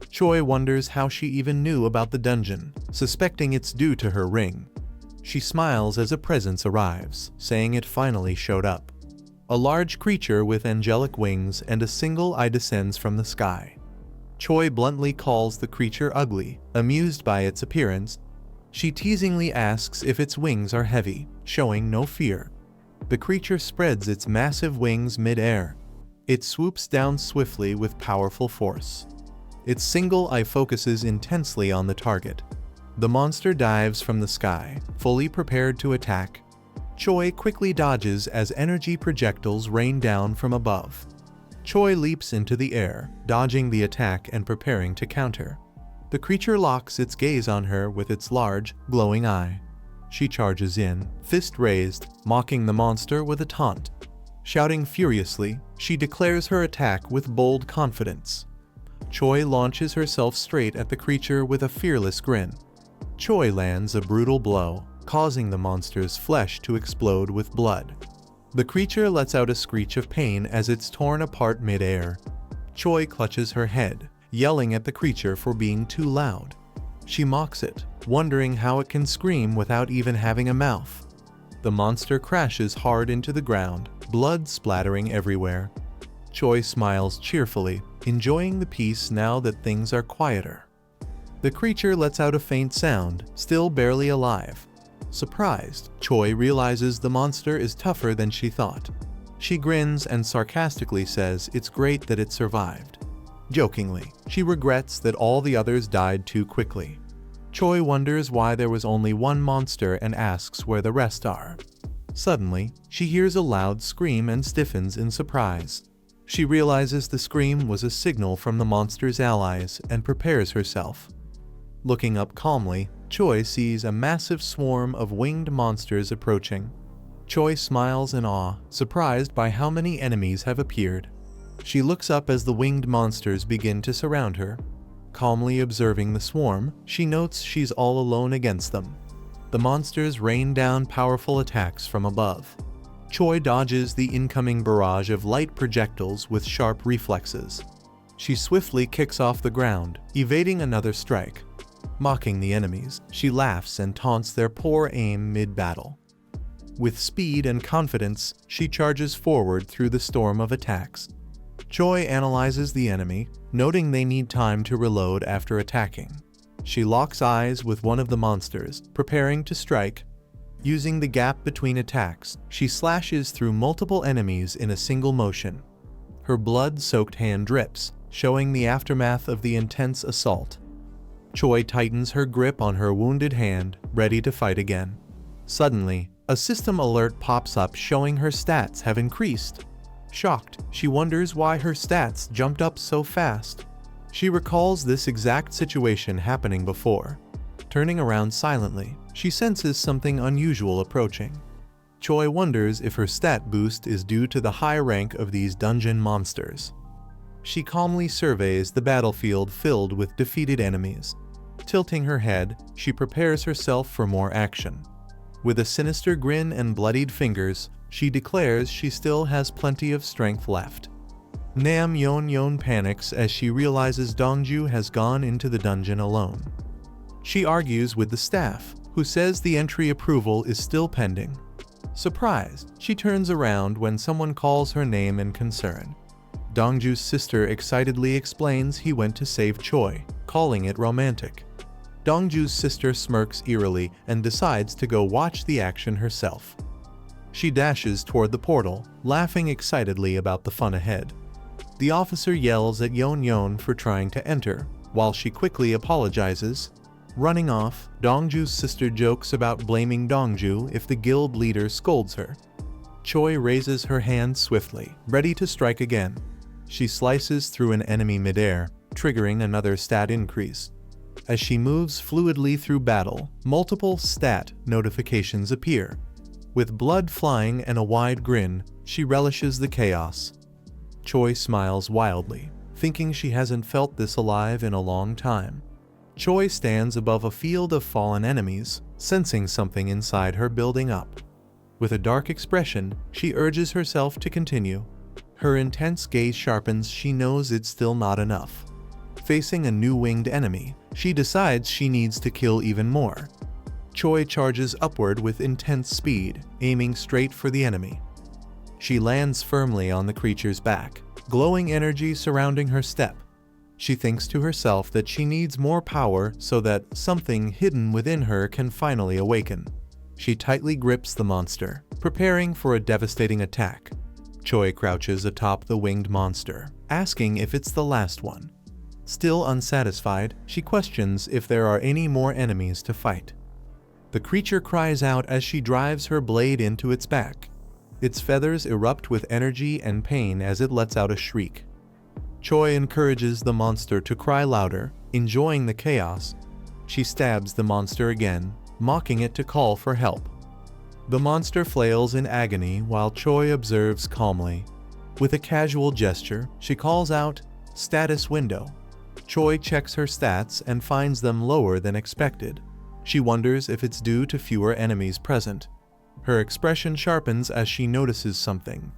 Choi wonders how she even knew about the dungeon, suspecting it's due to her ring. She smiles as a presence arrives, saying it finally showed up. A large creature with angelic wings and a single eye descends from the sky. Choi bluntly calls the creature ugly, amused by its appearance. She teasingly asks if its wings are heavy, showing no fear. The creature spreads its massive wings mid-air. It swoops down swiftly with powerful force. Its single eye focuses intensely on the target. The monster dives from the sky, fully prepared to attack. Choi quickly dodges as energy projectiles rain down from above. Choi leaps into the air, dodging the attack and preparing to counter. The creature locks its gaze on her with its large, glowing eye. She charges in, fist raised, mocking the monster with a taunt. Shouting furiously, she declares her attack with bold confidence. Choi launches herself straight at the creature with a fearless grin. Choi lands a brutal blow, causing the monster's flesh to explode with blood. The creature lets out a screech of pain as it's torn apart mid-air. Choi clutches her head, yelling at the creature for being too loud. She mocks it, wondering how it can scream without even having a mouth. The monster crashes hard into the ground, blood splattering everywhere. Choi smiles cheerfully, enjoying the peace now that things are quieter. The creature lets out a faint sound, still barely alive. Surprised, Choi realizes the monster is tougher than she thought. She grins and sarcastically says it's great that it survived. Jokingly, she regrets that all the others died too quickly. Choi wonders why there was only one monster and asks where the rest are. Suddenly, she hears a loud scream and stiffens in surprise. She realizes the scream was a signal from the monster's allies and prepares herself. Looking up calmly, Choi sees a massive swarm of winged monsters approaching. Choi smiles in awe, surprised by how many enemies have appeared. She looks up as the winged monsters begin to surround her. Calmly observing the swarm, she notes she's all alone against them. The monsters rain down powerful attacks from above. Choi dodges the incoming barrage of light projectiles with sharp reflexes. She swiftly kicks off the ground, evading another strike. Mocking the enemies, she laughs and taunts their poor aim mid-battle. With speed and confidence, she charges forward through the storm of attacks. Choi analyzes the enemy, noting they need time to reload after attacking. She locks eyes with one of the monsters, preparing to strike. Using the gap between attacks, she slashes through multiple enemies in a single motion. Her blood-soaked hand drips, showing the aftermath of the intense assault. Choi tightens her grip on her wounded hand, ready to fight again. Suddenly, a system alert pops up showing her stats have increased. Shocked, she wonders why her stats jumped up so fast. She recalls this exact situation happening before. Turning around silently, she senses something unusual approaching. Choi wonders if her stat boost is due to the high rank of these dungeon monsters. She calmly surveys the battlefield filled with defeated enemies. Tilting her head, she prepares herself for more action. With a sinister grin and bloodied fingers, she declares she still has plenty of strength left. Nam Yeon panics as she realizes Dongju has gone into the dungeon alone. She argues with the staff, who says the entry approval is still pending. Surprised, she turns around when someone calls her name in concern. Dongju's sister excitedly explains he went to save Choi, calling it romantic. Dongju's sister smirks eerily and decides to go watch the action herself. She dashes toward the portal, laughing excitedly about the fun ahead. The officer yells at Yeon for trying to enter, while she quickly apologizes. Running off, Dongju's sister jokes about blaming Dongju if the guild leader scolds her. Choi raises her hand swiftly, ready to strike again. She slices through an enemy midair, triggering another stat increase. As she moves fluidly through battle, multiple stat notifications appear. With blood flying and a wide grin, she relishes the chaos. Choi smiles wildly, thinking she hasn't felt this alive in a long time. Choi stands above a field of fallen enemies, sensing something inside her building up. With a dark expression, she urges herself to continue. Her intense gaze sharpens. She knows it's still not enough. Facing a new winged enemy, she decides she needs to kill even more. Choi charges upward with intense speed, aiming straight for the enemy. She lands firmly on the creature's back, glowing energy surrounding her step. She thinks to herself that she needs more power so that something hidden within her can finally awaken. She tightly grips the monster, preparing for a devastating attack. Choi crouches atop the winged monster, asking if it's the last one. Still unsatisfied, she questions if there are any more enemies to fight. The creature cries out as she drives her blade into its back. Its feathers erupt with energy and pain as it lets out a shriek. Choi encourages the monster to cry louder, enjoying the chaos. She stabs the monster again, mocking it to call for help. The monster flails in agony while Choi observes calmly. With a casual gesture, she calls out, "Status window." Choi checks her stats and finds them lower than expected. She wonders if it's due to fewer enemies present. Her expression sharpens as she notices something.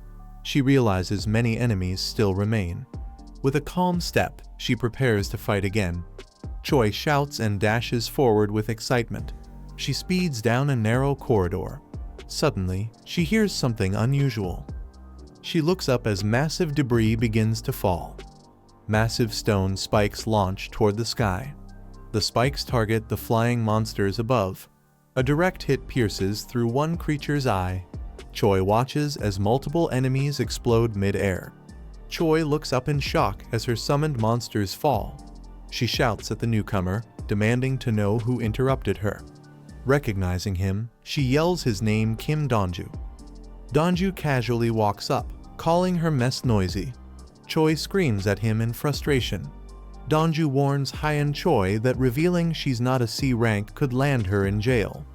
She realizes many enemies still remain. With a calm step, she prepares to fight again. Choi shouts and dashes forward with excitement. She speeds down a narrow corridor. Suddenly, she hears something unusual. She looks up as massive debris begins to fall. Massive stone spikes launch toward the sky. The spikes target the flying monsters above. A direct hit pierces through one creature's eye. Choi watches as multiple enemies explode mid-air. Choi looks up in shock as her summoned monsters fall. She shouts at the newcomer, demanding to know who interrupted her. Recognizing him, she yells his name, Kim Donju. Donju casually walks up, calling her mess noisy. Choi screams at him in frustration. Donju warns Hyeon Choi that revealing she's not a C rank could land her in jail.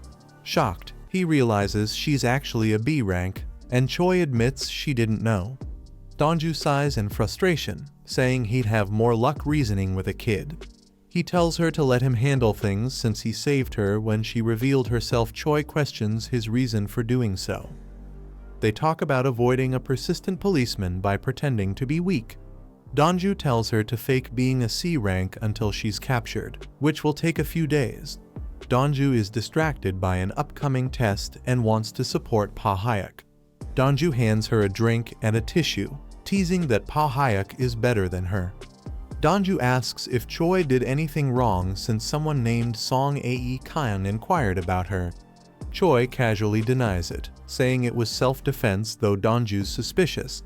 Shocked, he realizes she's actually a B rank, and Choi admits she didn't know. Donju sighs in frustration, saying he'd have more luck reasoning with a kid. He tells her to let him handle things since he saved her when she revealed herself. Choi questions his reason for doing so. They talk about avoiding a persistent policeman by pretending to be weak. Donju tells her to fake being a C rank until she's captured, which will take a few days. Donju is distracted by an upcoming test and wants to support Pa Hyuk. Donju hands her a drink and a tissue, teasing that Pa Hyuk is better than her. Donju asks if Choi did anything wrong since someone named Song Ae Kyan inquired about her. Choi casually denies it, saying it was self-defense, though Donju's suspicious.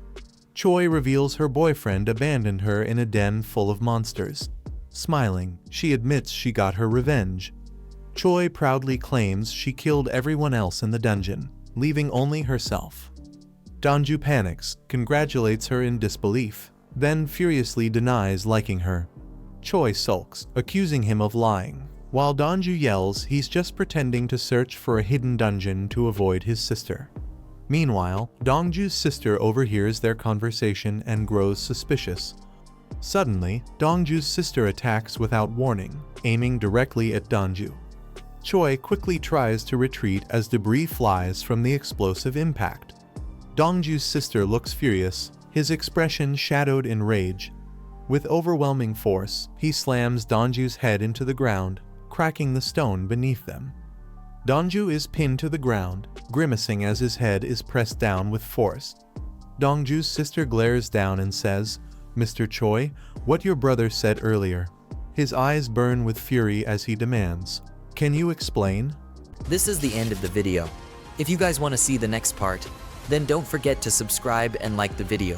Choi reveals her boyfriend abandoned her in a den full of monsters. Smiling, she admits she got her revenge. Choi proudly claims she killed everyone else in the dungeon, leaving only herself. Donju panics, congratulates her in disbelief, then furiously denies liking her. Choi sulks, accusing him of lying, while Donju yells he's just pretending to search for a hidden dungeon to avoid his sister. Meanwhile, Dongju's sister overhears their conversation and grows suspicious. Suddenly, Dongju's sister attacks without warning, aiming directly at Donju. Choi quickly tries to retreat as debris flies from the explosive impact. Dongju's sister looks furious, his expression shadowed in rage. With overwhelming force, he slams Dongju's head into the ground, cracking the stone beneath them. Donju is pinned to the ground, grimacing as his head is pressed down with force. Dongju's sister glares down and says, "Mr. Choi, what your brother said earlier." His eyes burn with fury as he demands, "Can you explain?"
This is the end of the video. If you guys want to see the next part, then don't forget to subscribe and like the video.